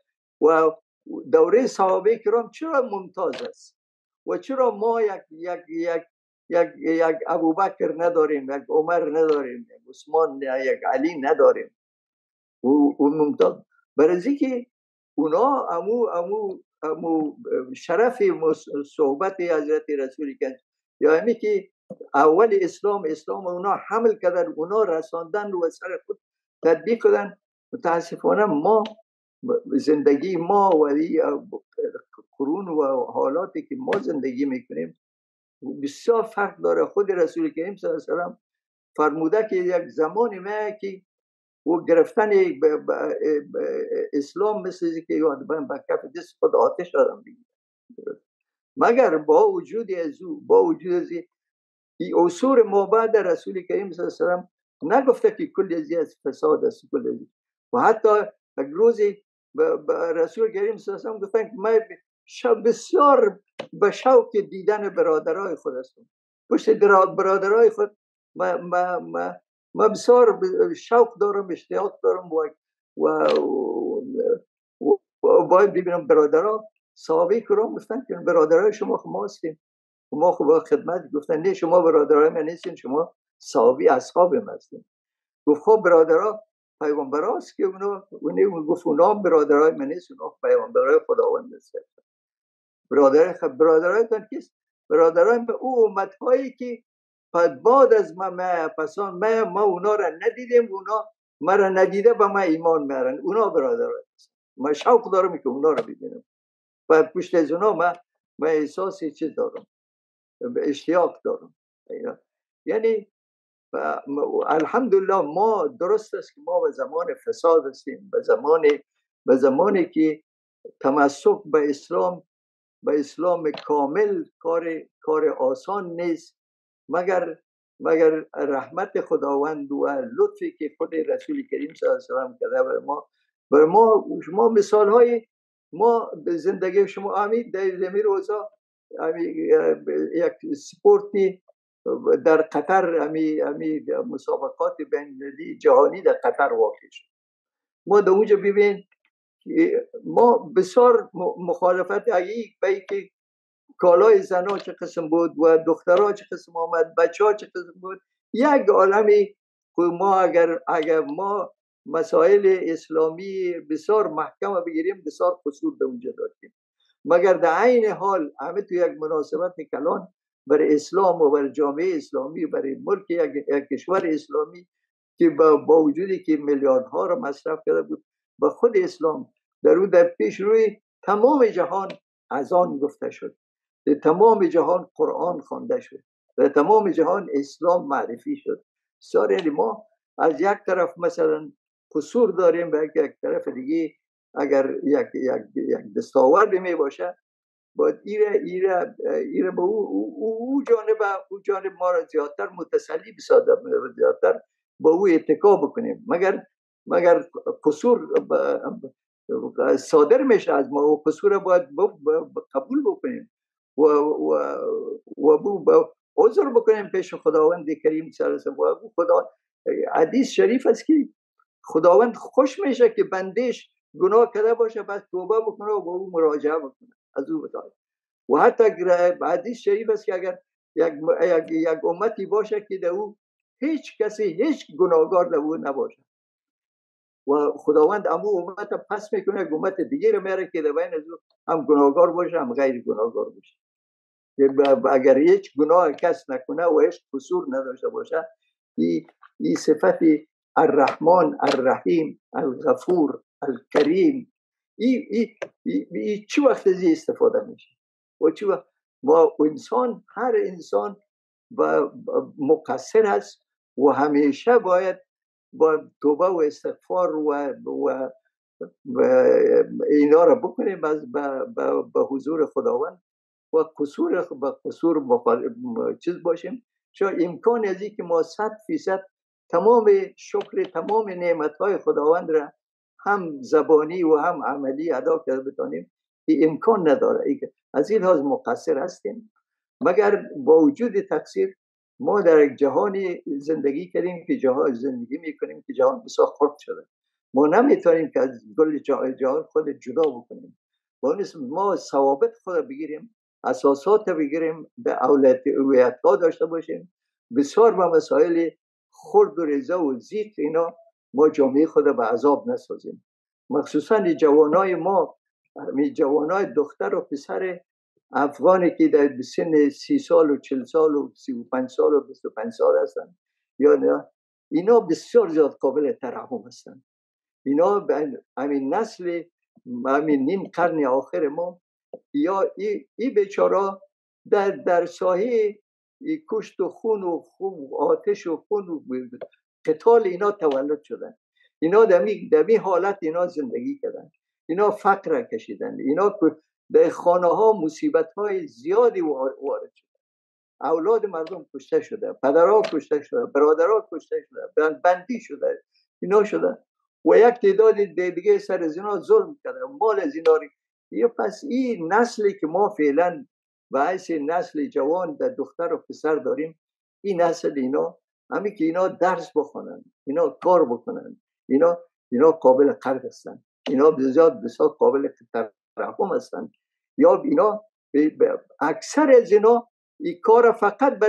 و دوره صحابه کرام چرا ممتاز است و چرا ما یک ابوبکر نداریم، یک عمر نداریم، یک عثمان، یک علی نداریم و ممتاز؟ برای که اونا امو شرف صحبت حضرت رسول کریم، یعنی که اول اسلام اونا حمل کردن، اونا رساندن و سر خود تطبیق کردن. متاسفانه ما زندگی ما و قرون و حالاتی که ما زندگی میکنیم بسیار فرق داره. خود رسول کریم صلی الله علیه و سلم فرموده که یک زمانی ما که و گرفتن اسلام مثل که با کف دست خود آتش آدم بگیره، مگر با وجود از این اصول ما بعد رسول کریم صلی الله علیه و سلم نگفته که کل از فساد است. کل و حتی یک روزی رسول کریم صلی الله علیه و سلم گفتن که من بسیار به شوق دیدن برادرای خود هستم. پشت برادرای خود ما بسیار شوق دارم، اشتیاق دارم و باید ببینم برادرها. صحابه کرام گفتن که برادرای شما ما هستیم و ما با خدمت. گفتن نه، شما برادرای من نیستین، شما صحابی اصحاب من هستین. گفت خب برادرها پیغمبر هاست که اونا گفت اونا برادرای من نیست، اونا پیغمبرای خداوند هستن. برادرای تان کیست؟ برادرای او امت هایی که بعد از ما اونا را ندیدیم، اونا ما را ندیده به ما ایمان میارن، اونا برادرای هستن. ما شوق دارم که اونا را ببینم و پشت از اونا ما احساس چیز دارم، اشتیاق دارم. یعنی الحمدلله ما درست است که ما به زمان فساد هستیم، به زمانی که تمسک به اسلام کامل کار آسان نیست، مگر رحمت خداوند و لطفی که خود رسول کریم صلی الله علیه و سلم کرده بر ما مثال های ما به زندگی شما امید در روزا یک سپورتی در قطر، مسابقات بین‌المللی جهانی در قطر واقع شد. ما در اونجا ببین ما بسیار مخالفت اگه که کالای زنها چه قسم بود و دخترها چه قسم آمد، بچه ها چه قسم بود، یک عالمی. ما اگر ما مسائل اسلامی بسیار محکم بگیریم بسیار قصور در اونجا داشتیم، مگر در عین حال همه تو یک مناسبت کلان برای اسلام و برای جامعه اسلامی، برای ملک یک کشور اسلامی که با وجودی که میلیاردها را مصرف کرده بود با خود اسلام در پیش روی تمام جهان اذان گفته شد، در تمام جهان قرآن خوانده شد، در تمام جهان اسلام معرفی شد. ساری ما از یک طرف مثلا قصور داریم و یک طرف دیگه اگر یک دستاوردی می باشه باید ایره به او جانب ما را زیادتر متسلی بسازد، زیادتر با او اتکا بکنیم. مگر قصور صادر میشه از ما و قصور باید قبول بکنیم و عذر بکنیم پیش خداوند کریم صلی الله علیه و خدا. حدیث شریف است که خداوند خوش میشه که بندش گناه کرده باشه بس توبه بکنه و با او مراجعه بکنه، از او بتاید. و حتی حدیث شریف است که اگر یک امتی باشه که در او هیچ گناهگار در او نباشه و خداوند امو امت پس میکنه، یک امت دیگه رو میاره که در بین از او هم گناهگار باشه هم غیر گناهگار باشه. اگر هیچ گناه کس نکنه و هیچ قصور نداشته باشه، این صفت الرحمن، الرحیم، الغفور، الکریم، این چی وقت از این استفاده میشه؟ و چی وقت ما انسان، هر انسان مقصر است و همیشه باید با توبه و استغفار و اینا را بکنیم به حضور خداوند و قصور چیز باشیم. چون امکان از این که ما 100% تمام شکر تمام نعمتهای خداوند را هم زبانی و هم عملی ادا کرده بتانیم، این امکان نداره. از این لحاظ مقصر هستیم. مگر با وجود تقصیر ما در یک جهانی زندگی کردیم که زندگی میکنیم که جهان بسیار خرد شده. ما نمیتونیم که از کل جهان خود جدا بکنیم. ما ثوابت خود بگیریم، اساسات بگیریم، به اولویت ها داشته باشیم. بسیار با مسائل خرد و رضا و زیق اینا ما جامعه خود به عذاب نسازیم. مخصوصا جوانای ما، جوانای دختر و پسر افغانی که در سن 30 سال و 40 سال و 35 سال و 25 سال هستند، یا نه، اینا بسیار زیاد قابل ترحم هستند. اینا همین نسل، همین نیم قرن آخر ما، یا این بیچارا در ساحه کشت و خون و آتش و خون و قتال اینا تولد شدن. اینا دمی حالت اینا زندگی کردن. اینا فقر کشیدن. اینا در خانه ها مصیبت های زیادی وارد شده. اولاد مردم کشته شده، پدرها کشته شده، برادرها کشته شده، بندی شده، اینا شده. و یک تعداد دیگه سر از اینا ظلم کرده، مال از اینا. پس این نسلی که ما فعلا و حیث نسل جوان در دختر و پسر داریم، این نسل اینا همین که اینا درس بخونن، اینا کار بکنن، اینا قابل قدر هستن، اینا بسیار قابل ترحم هستن. یا اینا اکثر از اینا این کار فقط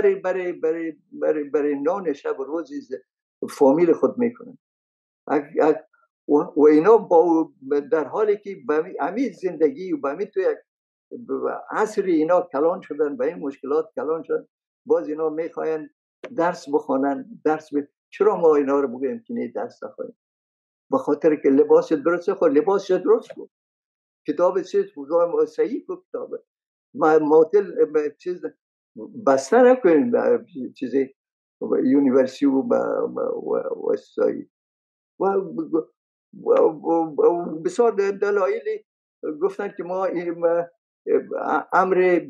برای نان شب و روز فامیل خود میکنن. و اینا در حالی که همین زندگی و همین تو یک عصر اینا کلان شدن، به این مشکلات کلان شدن، باز اینا میخواین درس بخونن. چرا ما اینا رو بگیم که نه درس نخواهیم؟ به خاطر که لباس درست خود لباس درست بود، کتاب چیز صحیح بود، کتاب معطل چیز بسته نکنیم چیزی یونیورسیتی و صحیح و بسیار دلایلی گفتن که ما امر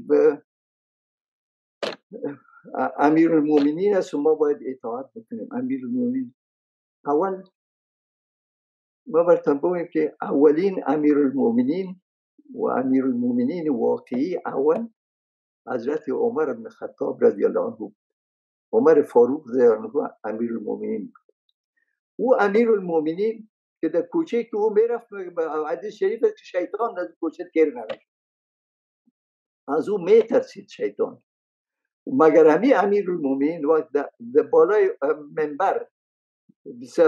امیر المومنین است و ما باید اطاعت بکنیم. امیر المومنین اول ما براتون بگویم که اولین امیر المومنین و امیر المومنین واقعی اول حضرت عمر بن خطاب رضی الله عنه، عمر فاروق رضی الله عنه امیر المومنین بود. او امیر المومنین که در کوچه که او میرفت، حدیث شریف است که شیطان از کوچه گیر نمیشد، از او میترسید شیطان. مگر همین امیر المومنین وقت در بالای منبر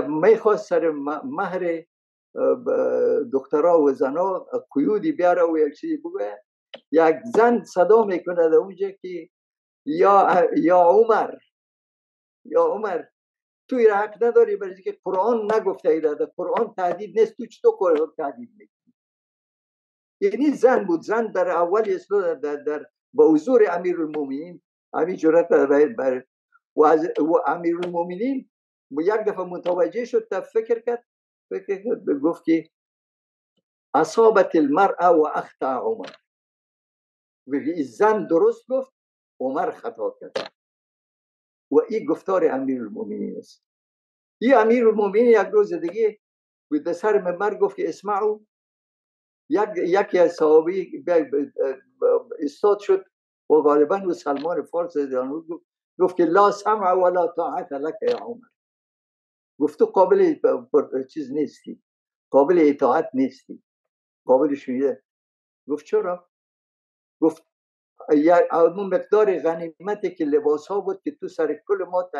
میخواست سر مهر دخترها و زنها قیودی بیاره و یک چیزی بگه، یک زن صدا میکنه در اونجا که یا عمر تو این حق نداری، برای که قرآن نگفته ایده، قرآن تهدید نیست، تو چطور قرآن تهدید میکنی؟ یعنی زن بود، زن در اول اسلام در با حضور امیر المومنین همین جرأت بر و امیر المومنین یک دفعه متوجه شد، فکر کرد گفت که اصابت المرأة و اخطأ عمر. زن درست گفت، عمر خطا کرد. و این گفتار امیر المومنین است. این امیر المومنین یک روز دیگه به سر منبر گفت که اسمعوا، یکی از صحابه استاد شد و غالبا و سلمان فارس گفت که لا سمع ولا طاعت لك یا عمر. گفت تو قابل چیز نیستی، قابل اطاعت نیستی، قابل شنیده. گفت چرا؟ گفت اون مقدار غنیمتی که لباس ها بود که تو سر کل ما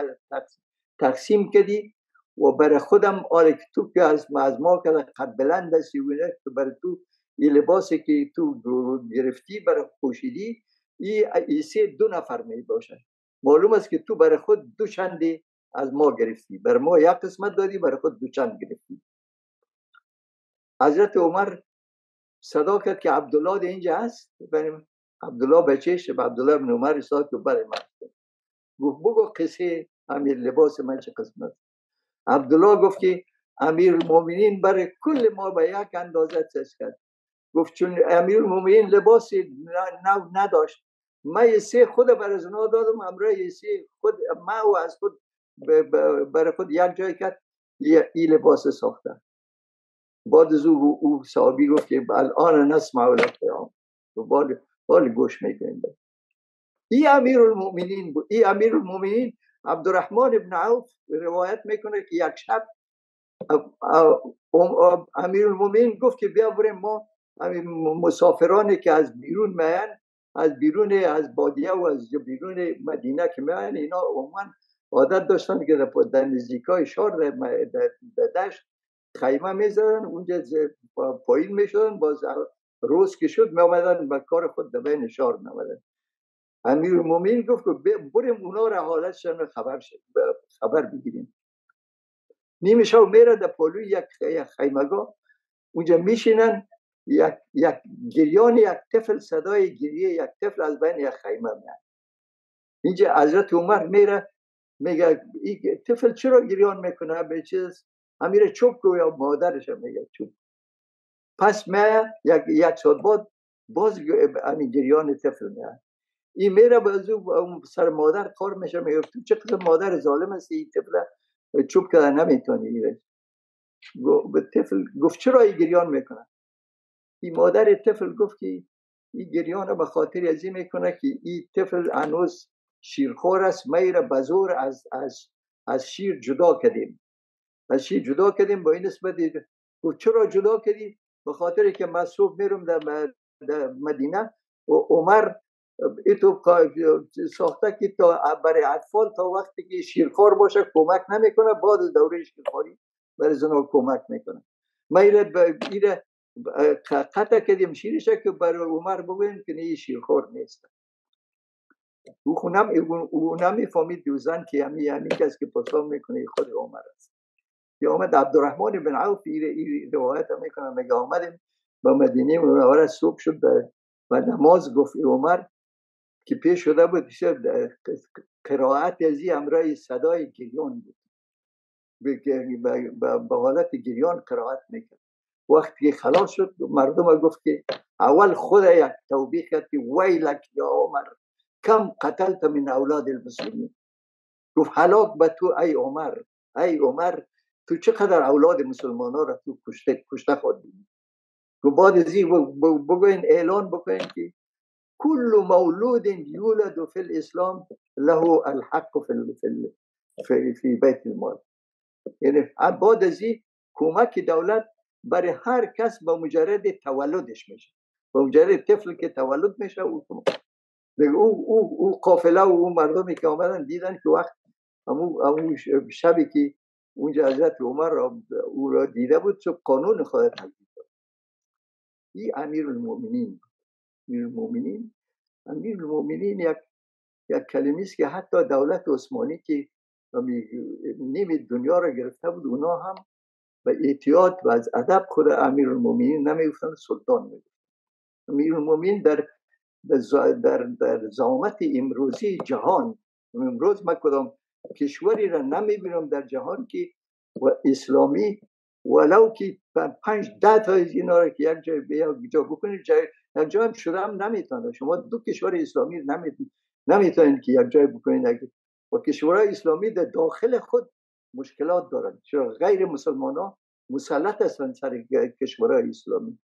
تقسیم کردی و برای خودم آره که تو که از ما که قد بلند هستی و برای تو این لباسی که تو گرفتی برای پوشیدی، این 2 نفر می باشه. معلوم است که تو برای خود 2 چندی از ما گرفتی، بر ما یک قسمت دادی، برای خود دو چند گرفتی. حضرت عمر صدا کرد که عبدالله ده اینجا هست؟ عبدالله بچهش به عبدالله بن عمر صدا که بله من. گفت بگو قصه امیر لباس من چه قسمت. عبدالله گفت که امیر المؤمنین برای کل ما به یک اندازه چیز کرد. گفت چون امیر المؤمنین لباسی نو نداشت، من یه سه خود برای زنا دادم، امرای یه سه خود من و از خود برای خود یک جای کرد، این لباس ساخته. بعد از او صحابی گفت که الان نسمع لک یا بعد گوش میکنیم. این امیر المؤمنین بود. این امیر المؤمنین عبدالرحمن بن عوف روایت میکنه که یک شب امیر المؤمنین گفت که بیا بریم ما مسافرانی که از بیرون میان، از بیرون از بادیه و از بیرون مدینه که میان، اینا عموما عادت داشتن که در نزدیکای شهر در دشت خیمه میزدن، اونجا پایین میشدن، باز روز که شد میامدن به کار خود در بین شهر میامدن. امیر المؤمنین گفت که بریم اونا را حالتشان خبر بگیریم. نیمه شب میره در پلوی یک خیمگاه، اونجا میشینن، یک گریان یک طفل، صدای گریه یک طفل از بین یک خیمه میاد. اینجا حضرت عمر میره میگه این طفل چرا گریان میکنه؟ به چیز امیر چوب کو یا مادرش میگه چوب. پس میاد یک ساعت بعد باز همین گریان طفل میاد. این میره باز سر مادر کار میشه، میگه تو چه قسم مادر ظالم هستی، این طفل چوب که نمیتونی. طفل گفت چرا این گریان میکنه؟ این مادر طفل گفت که این گریان به خاطر ازی میکنه که این طفل هنوز شیرخور است، میره بزور از شیر جدا کردیم، از شیر جدا کردیم. با این نسبت گفت چرا جدا کردی؟ به خاطر که من صبح میرم در مدینه و عمر ایتو ساخته که تا برای اطفال تا وقتی که شیرخوار باشه کمک نمیکنه، بعد از دوره شیرخواری برای زنا کمک میکنه. ما ایره قطع کردیم شیرش که برای عمر بگویم که نه شیرخوار نیست. او نمیفهمید دوزن که همین کس که پسا میکنه خود عمر است. که آمد عبدالرحمن بن عوف این روایت میکنه، میگه آمدیم با مدینه منوره، صبح شد و نماز گفت عمر که پیش شده بود، قرائت ازی امرای صدای گریان بود، به حالت گریان قرائت میکرد. وقتی خلاص شد مردم گفت که اول خود یک توبیخ کرد که ویلک یا عمر کم قتلت من اولاد المسلمین. گفت هلاک به تو ای عمر، ای عمر تو چقدر اولاد مسلمان ها را تو کشته خواهدی. گفت بعد از این بگوین اعلان بکنین که كل مولود يولد في الاسلام له الحق في بيت المال. یعنی بعد از این کمک دولت برای هر کس با مجرد تولدش میشه، با مجرد طفل که تولد میشه او قافله و اون مردمی که آمدن دیدن که وقت همون شبی که اونجا حضرت عمر او را دیده بود چون قانون خود تطبیق داد. این امیر المؤمنین. امیر المؤمنین یک کلمه است که حتی دولت عثمانی که نیم دنیا را گرفته بود، اونا هم به احتیاط و از ادب خود امیر المؤمنین نمیگفتن، سلطان میگفتن. امیر المؤمنین در زعامت امروزی جهان، امروز من کدام کشوری را نمیبینم در جهان که و اسلامی ولو که 5-10 تا از اینا را که یک جای به یک جا بکنید، یک جا هم شده هم نمیتونه. شما 2 کشور اسلامی نمیتونید که یک جای بکنید. و کشورهای اسلامی در داخل خود مشکلات دارند، چرا غیر مسلمان ها مسلط هستند سر کشورهای اسلامی.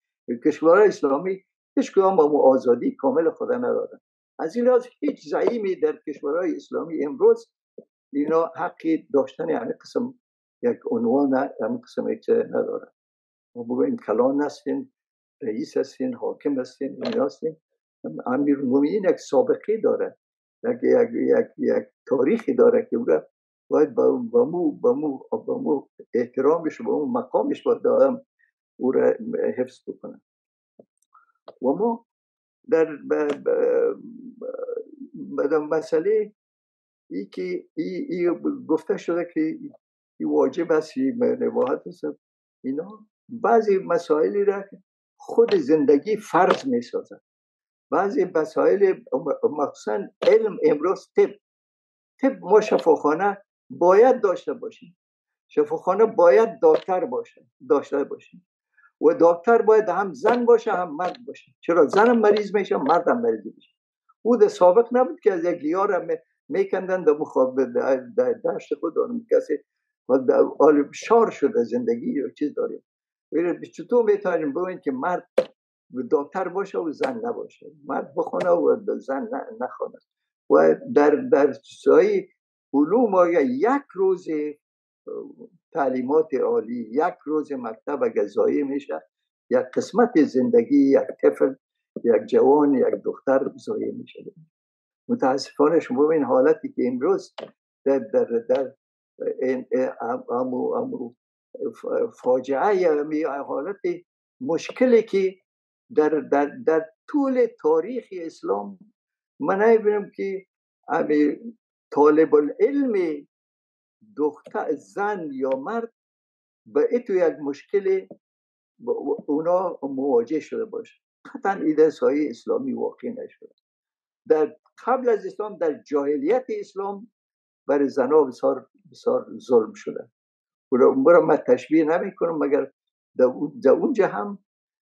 کشورهای اسلامی هیچ کدام با آزادی کامل خود ندارند. از این لحاظ هیچ زعیمی در کشورهای اسلامی امروز اینا حقی داشتن همه قسم یک عنوان همه قسم یک ندارن. ما بگویم کلان هستین، رئیس هستین، حاکم هستین، این هستین. امیر المؤمنین یک سابقه داره، یک تاریخی داره که باید با مو احترامش و با مو مقامش باید دارم او را حفظ بکنه. و ما در مسئله ای که گفته شده که این واجب است، روایت است، اینا بعضی مسائلی را خود زندگی فرض می سازد. بعضی مسائل مخصوصا علم امروز طب ما شفاخانه باید داشته باشیم، شفاخانه باید دکتر داشته باشیم و دکتر باید هم زن باشه هم مرد باشه. چرا؟ زنم مریض میشه، مردم مریض میشه. او در سابق نبود که از یک گیاه میکندن در دشت خود کسی شار شده زندگی یا چیز داریم. چطور میتونیم بگوییم که مرد دکتر باشه و زن نباشه، مرد بخونه و زن نخونه؟ و در سای علوم آیا یک روز تعلیمات عالی، یک روز مکتب غذایی میشه، یک قسمت زندگی یک طفل، یک جوان، یک دختر ضایع میشه. متاسفانه شما این حالتی که امروز در فاجعه یا حالت مشکلی که در طول تاریخ اسلام من نمی‌بینم که طالب العلم دختر زن یا مرد به ایتو یک مشکل اونا مواجه شده باشه. قطعا ایده سایه اسلامی واقع نشده. در قبل از اسلام، در جاهلیت اسلام برای زنها بسیار ظلم شده. برای من تشبیه نمی کنم، مگر در اونجا هم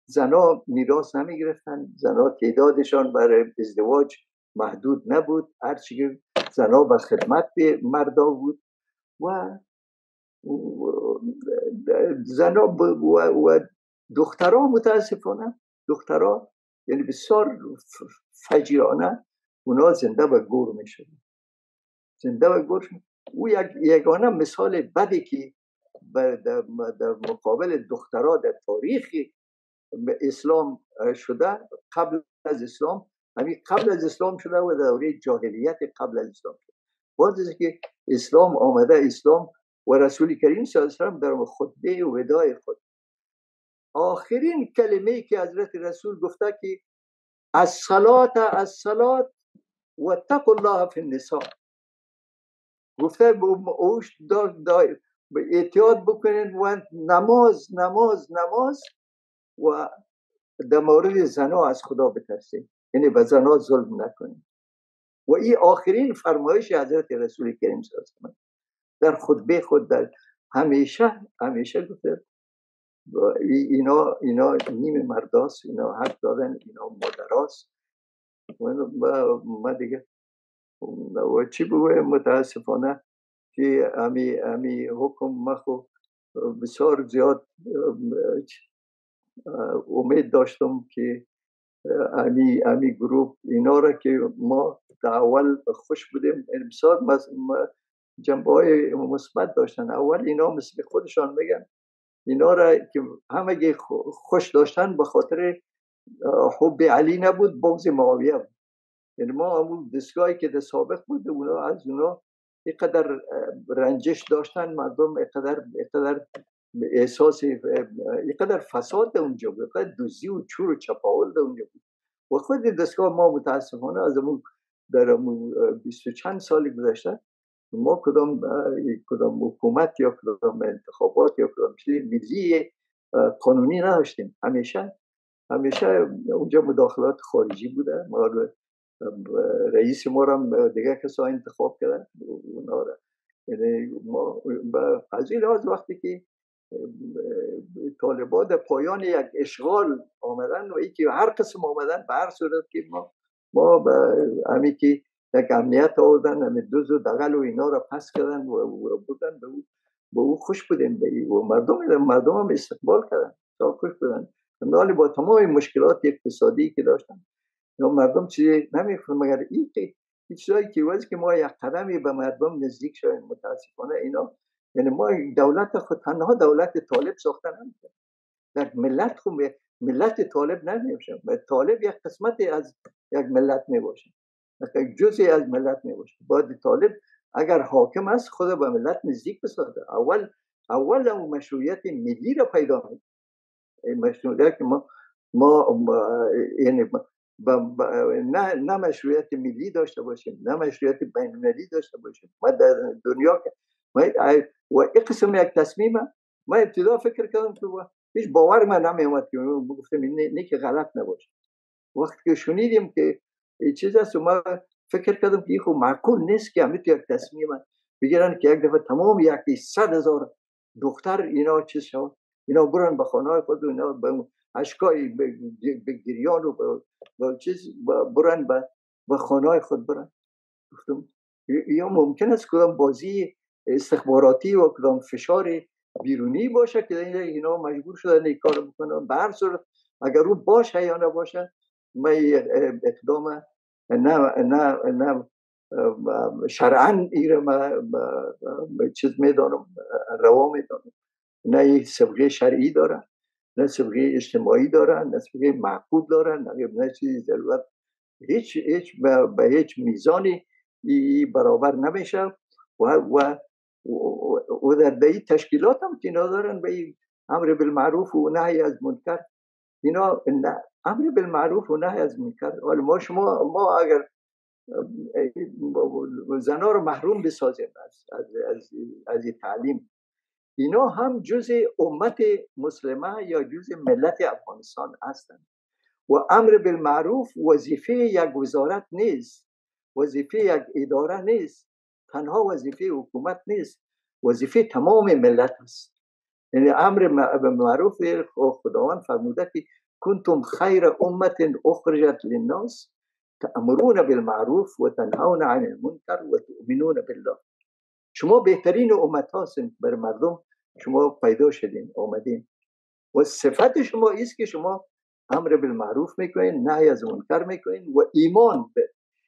زنها میراث نمی گرفتن، زنها تعدادشان برای ازدواج محدود نبود، هرچی که زنها به خدمت مردا بود و زنها و دخترها متاسفانه دخترها یعنی بسیار فجیعانه اونا زنده و گور می شدن، زنده و گور شدن. او یگانه مثال بدی که در مقابل دخترها در تاریخ اسلام شده، قبل از اسلام، همین قبل از اسلام شده و دوره جاهلیت قبل از اسلام شده. بعد از که اسلام آمده، اسلام و رسول کریم صلی الله علیه و در خطبه وداع خود آخرین کلمه که حضرت رسول گفته که الصلاة و اتقوا الله فی النساء، گفته اوش احتیاط بکنین و نماز و در مورد زنا از خدا بترسید، یعنی به زنا ظلم نکنید. و این آخرین فرمایش حضرت رسول کریم صلی الله علیه و در خطبه خود در همیشه گفته اینا نیم مرداست، اینا حق دارن، اینا مادراست. و من دیگه و چی بگویم، متاسفانه که امی حکم مخو بسیار زیاد امید داشتم که امی گروه اینا را که ما در اول خوش بودیم، بسیار جنبه های مثبت داشتن. اول اینا مثل خودشان میگن اینا را که همه خوش داشتن به خاطر حب علی نبود، بغض معاویه بود. یعنی ما همون دستگاهی که در سابق بود اونا از اونا اینقدر رنجش داشتن، مردم اینقدر احساس اینقدر فساد اونجا بود، اینقدر دوزی و چور و چپاول اونجا بود. و خود دستگاه ما متاسفانه از همون در 20 چند سال گذشته ما کدام حکومت یا کدام انتخابات یا کدام چیز ملی قانونی نداشتیم. همیشه اونجا مداخلات خارجی بوده. ما رئیس ما را دیگه کسا انتخاب کردن اونا را. یعنی ما از این لحاظ وقتی که طالبان در پایان یک اشغال آمدن و یکی هر قسم آمدن به هر صورت که ما به همی که یک امنیت آوردن، همی دوز و دغل و اینا را پس کردن و بودن به او خوش بودیم و مردم هم استقبال کردن، خوش بودن. حالی با تمام مشکلات اقتصادی که داشتن مردم چیزی نمیخواد مگر این چیزایی که واسه که ما یک قدمی به مردم نزدیک شویم. متاسفانه اینا یعنی ما دولت خود تنها دولت طالب ساخته نمیشه، یک ملت خود ملت طالب نمیشه. طالب یک قسمتی از یک ملت میباشه، یک جزئی از ملت میباشه. باید طالب اگر حاکم است خود به ملت نزدیک بسازه. اول اون مشروعیت ملی را پیدا کنه. مشروعیت که ما یعنی نه مشروعیت ملی داشته باشیم، نه مشروعیت بین‌المللی داشته باشیم. ما در دنیا و این قسم یک تصمیم ما ابتدا فکر کردم که هیچ باور من نمی‌آمد که گفتم این که غلط نباشه. وقتی که شنیدیم که این چیز است، ما فکر کردم که این خب معقول نیست که همین یک تصمیم بگیرن که یک دفعه تمام 100,000 دختر اینا چیز شد، اینا برن به خانه خود و اینا به اشکای به گریان و به چیز برن به خانه خود برن. گفتم یا ممکن است کدام بازی استخباراتی و کدام فشار بیرونی باشه که اینا مجبور شدن این کار بکنن. به هر صورت اگر رو باشه یا نباشه، ما اقدام نه شرعاً ایره ما چیز میدانم، روا میدانم. نه سابقه شرعی داره، نه سابقه اجتماعی داره، نه سابقه معقول داره، نه چیزی ضرورت هیچ به هیچ میزانی برابر نمیشه. و در این تشکیلات هم که اینا دارن به امر بالمعروف و نهی از منکر، اینا امر بالمعروف و نهی از منکر. ولی ما اگر زنها رو محروم بسازیم از تعلیم، اینا هم جزء امت مسلمه یا جزء ملت افغانستان هستند. و امر بالمعروف وظیفه یک وزارت نیست، وظیفه یک اداره نیست، تنها وظیفه حکومت نیست، وظیفه تمام ملت است. یعنی امر بالمعروف خداوند فرموده که کنتم خیر امت اخرجت للناس تأمرون بالمعروف و تنهون عن المنکر و تؤمنون بالله. شما بهترین امت هستین، بر مردم شما پیدا شدین، آمدین و صفت شما است که شما امر بالمعروف میکنین، نهی از منکر میکنین و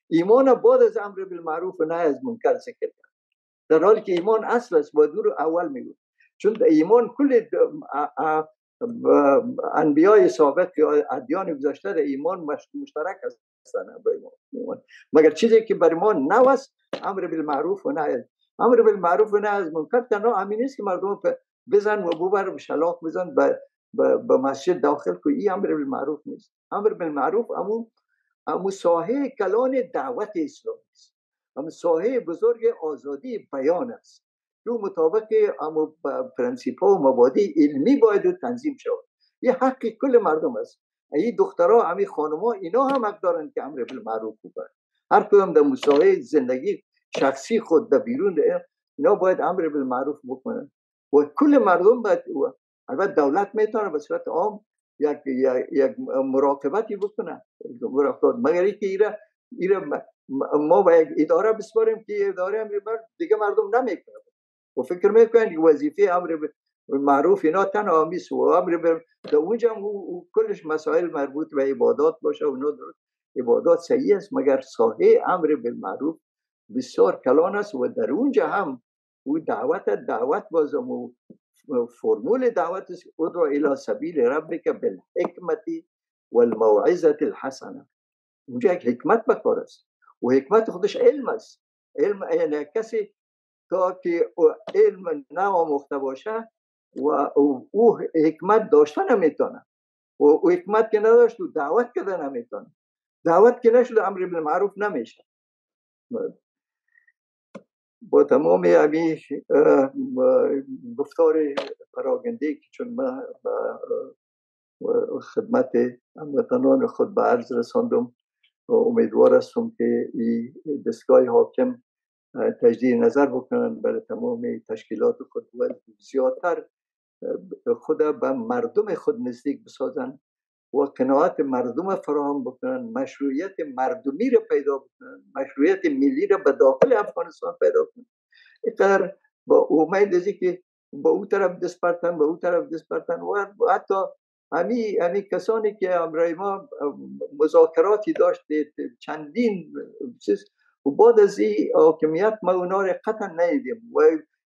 ایمان بعد از امر بالمعروف و نهی از منکر ذکر کرد، در حالی که ایمان اصل است. با دور اول میگه، چون ایمان کل انبیای سابق یا ادیان گذشته در ایمان مشترک هستند. مگر چیزی که بر ما نو است امر بالمعروف و نهی. امر بالمعروف و نهی از منکر تنها همین است که مردم بزن و ببر شلاق بزن به مسجد داخل کو. این امر بالمعروف نیست. امر بالمعروف امو ساحه کلان دعوت اسلامی است، امو ساحه بزرگ آزادی بیان است، دو مطابق امو پرنسیپ ها و مبادی علمی باید تنظیم شود. یه حق کل مردم است. این دخترها، همین خانم‌ها، اینا هم حق دارن که امر بالمعروف بکنن. هر کدام در مساحه زندگی شخصی خود در بیرون اینا باید امر بالمعروف بکنن و کل مردم باید. البته دولت میتونه به صورت عام یک مراقبتی بکنه، مگر اینکه ما با یک اداره بسپاریم که اداره امر دیگه مردم نمیکنه و فکر میکنن که وظیفه امر معروف اینا تنها همیست و امر در اونجا هم کلش مسائل مربوط به عبادات باشه و اینا درست. عبادات صحیح است، مگر ساحه امر بالمعروف بسیار کلان است و در اونجا هم او دعوت بازم فرمول دعوت است. ادعو الى سبیل ربک بالحکمت والموعظه الحسنه. اونجا یک حکمت بکار است و حکمت خودش علم است. علم یعنی کسی تا که علم نآموخته باشه و او حکمت داشته نمیتونه و او حکمت که نداشت و دعوت کرده نمیتونه. دعوت که نشد امر بالمعروف نمیشه. با تمام امی گفتار پراگنده که چون من خدمت هموطنان خود به عرض رساندم و امیدوار هستم که این دستگاه حاکم تجدید نظر بکنن برای تمام تشکیلات خود و زیادتر خود به مردم خود نزدیک بسازن و قناعت مردم فراهم بکنن، مشروعیت مردمی رو پیدا بکنن، مشروعیت ملی رو به داخل افغانستان پیدا کنن. اینقدر با امید ازی که با او طرف دست پرتن و حتی همی کسانی که امرای ما مذاکراتی داشت چندین چیز و بعد از این حاکمیت ما اونا رو قطعا ندیدیم و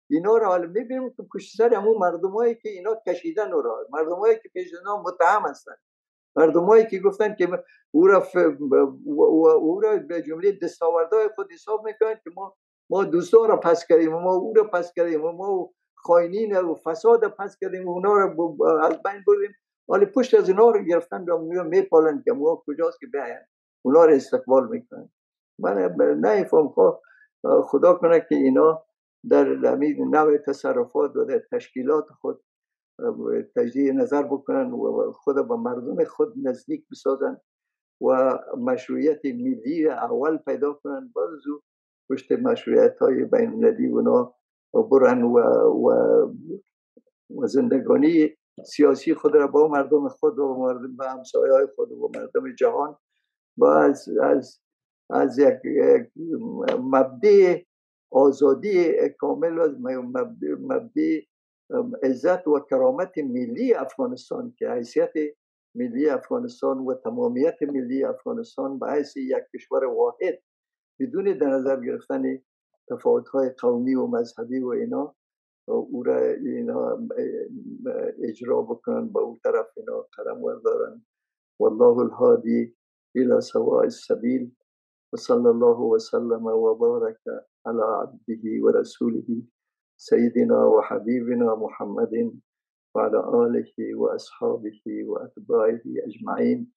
اینا رو حالا میبینیم که پشت سر همون مردمایی که اینا کشیدن مردمایی که پیش اینا متهم هستن، مردمایی که گفتن که او را به جمله دستاوردهای خود حساب میکنن که ما دوستا را پس کردیم و ما او را پس کردیم و ما خائنین و فساد پس کردیم و اونا را از بین بردیم ولی پشت از اینا رو گرفتن و میپالن که ما کجاست که بیاین اونا رو استقبال میکنن. من نمیفهم خدا کنه که اینا در نوع تصرفات و در تشکیلات خود تجدید نظر بکنن و خود با مردم خود نزدیک بسازن و مشروعیت ملی اول پیدا کنن، بعد از او پشت مشروعیت های بین المللی اونا برن و زندگانی سیاسی خود را با مردم خود و مردم با همسایه های خود و مردم جهان و از یک مبدأ آزادی کامل و مبدأ عزت و کرامت ملی افغانستان که حیثیت ملی افغانستان و تمامیت ملی افغانستان به حیث یک کشور واحد بدون در نظر گرفتن تفاوت‌های قومی و مذهبی و اینا او را اینا اجرا بکنن، با اون طرف اینا قدم بردارن. والله الهادی الى سواء السبیل و صلی الله وسلم و بارک على عبده و رسوله سيدنا وحبيبنا محمد وعلى آله وأصحابه وأتباعه أجمعين.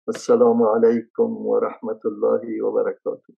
والسلام عليكم ورحمة الله وبركاته.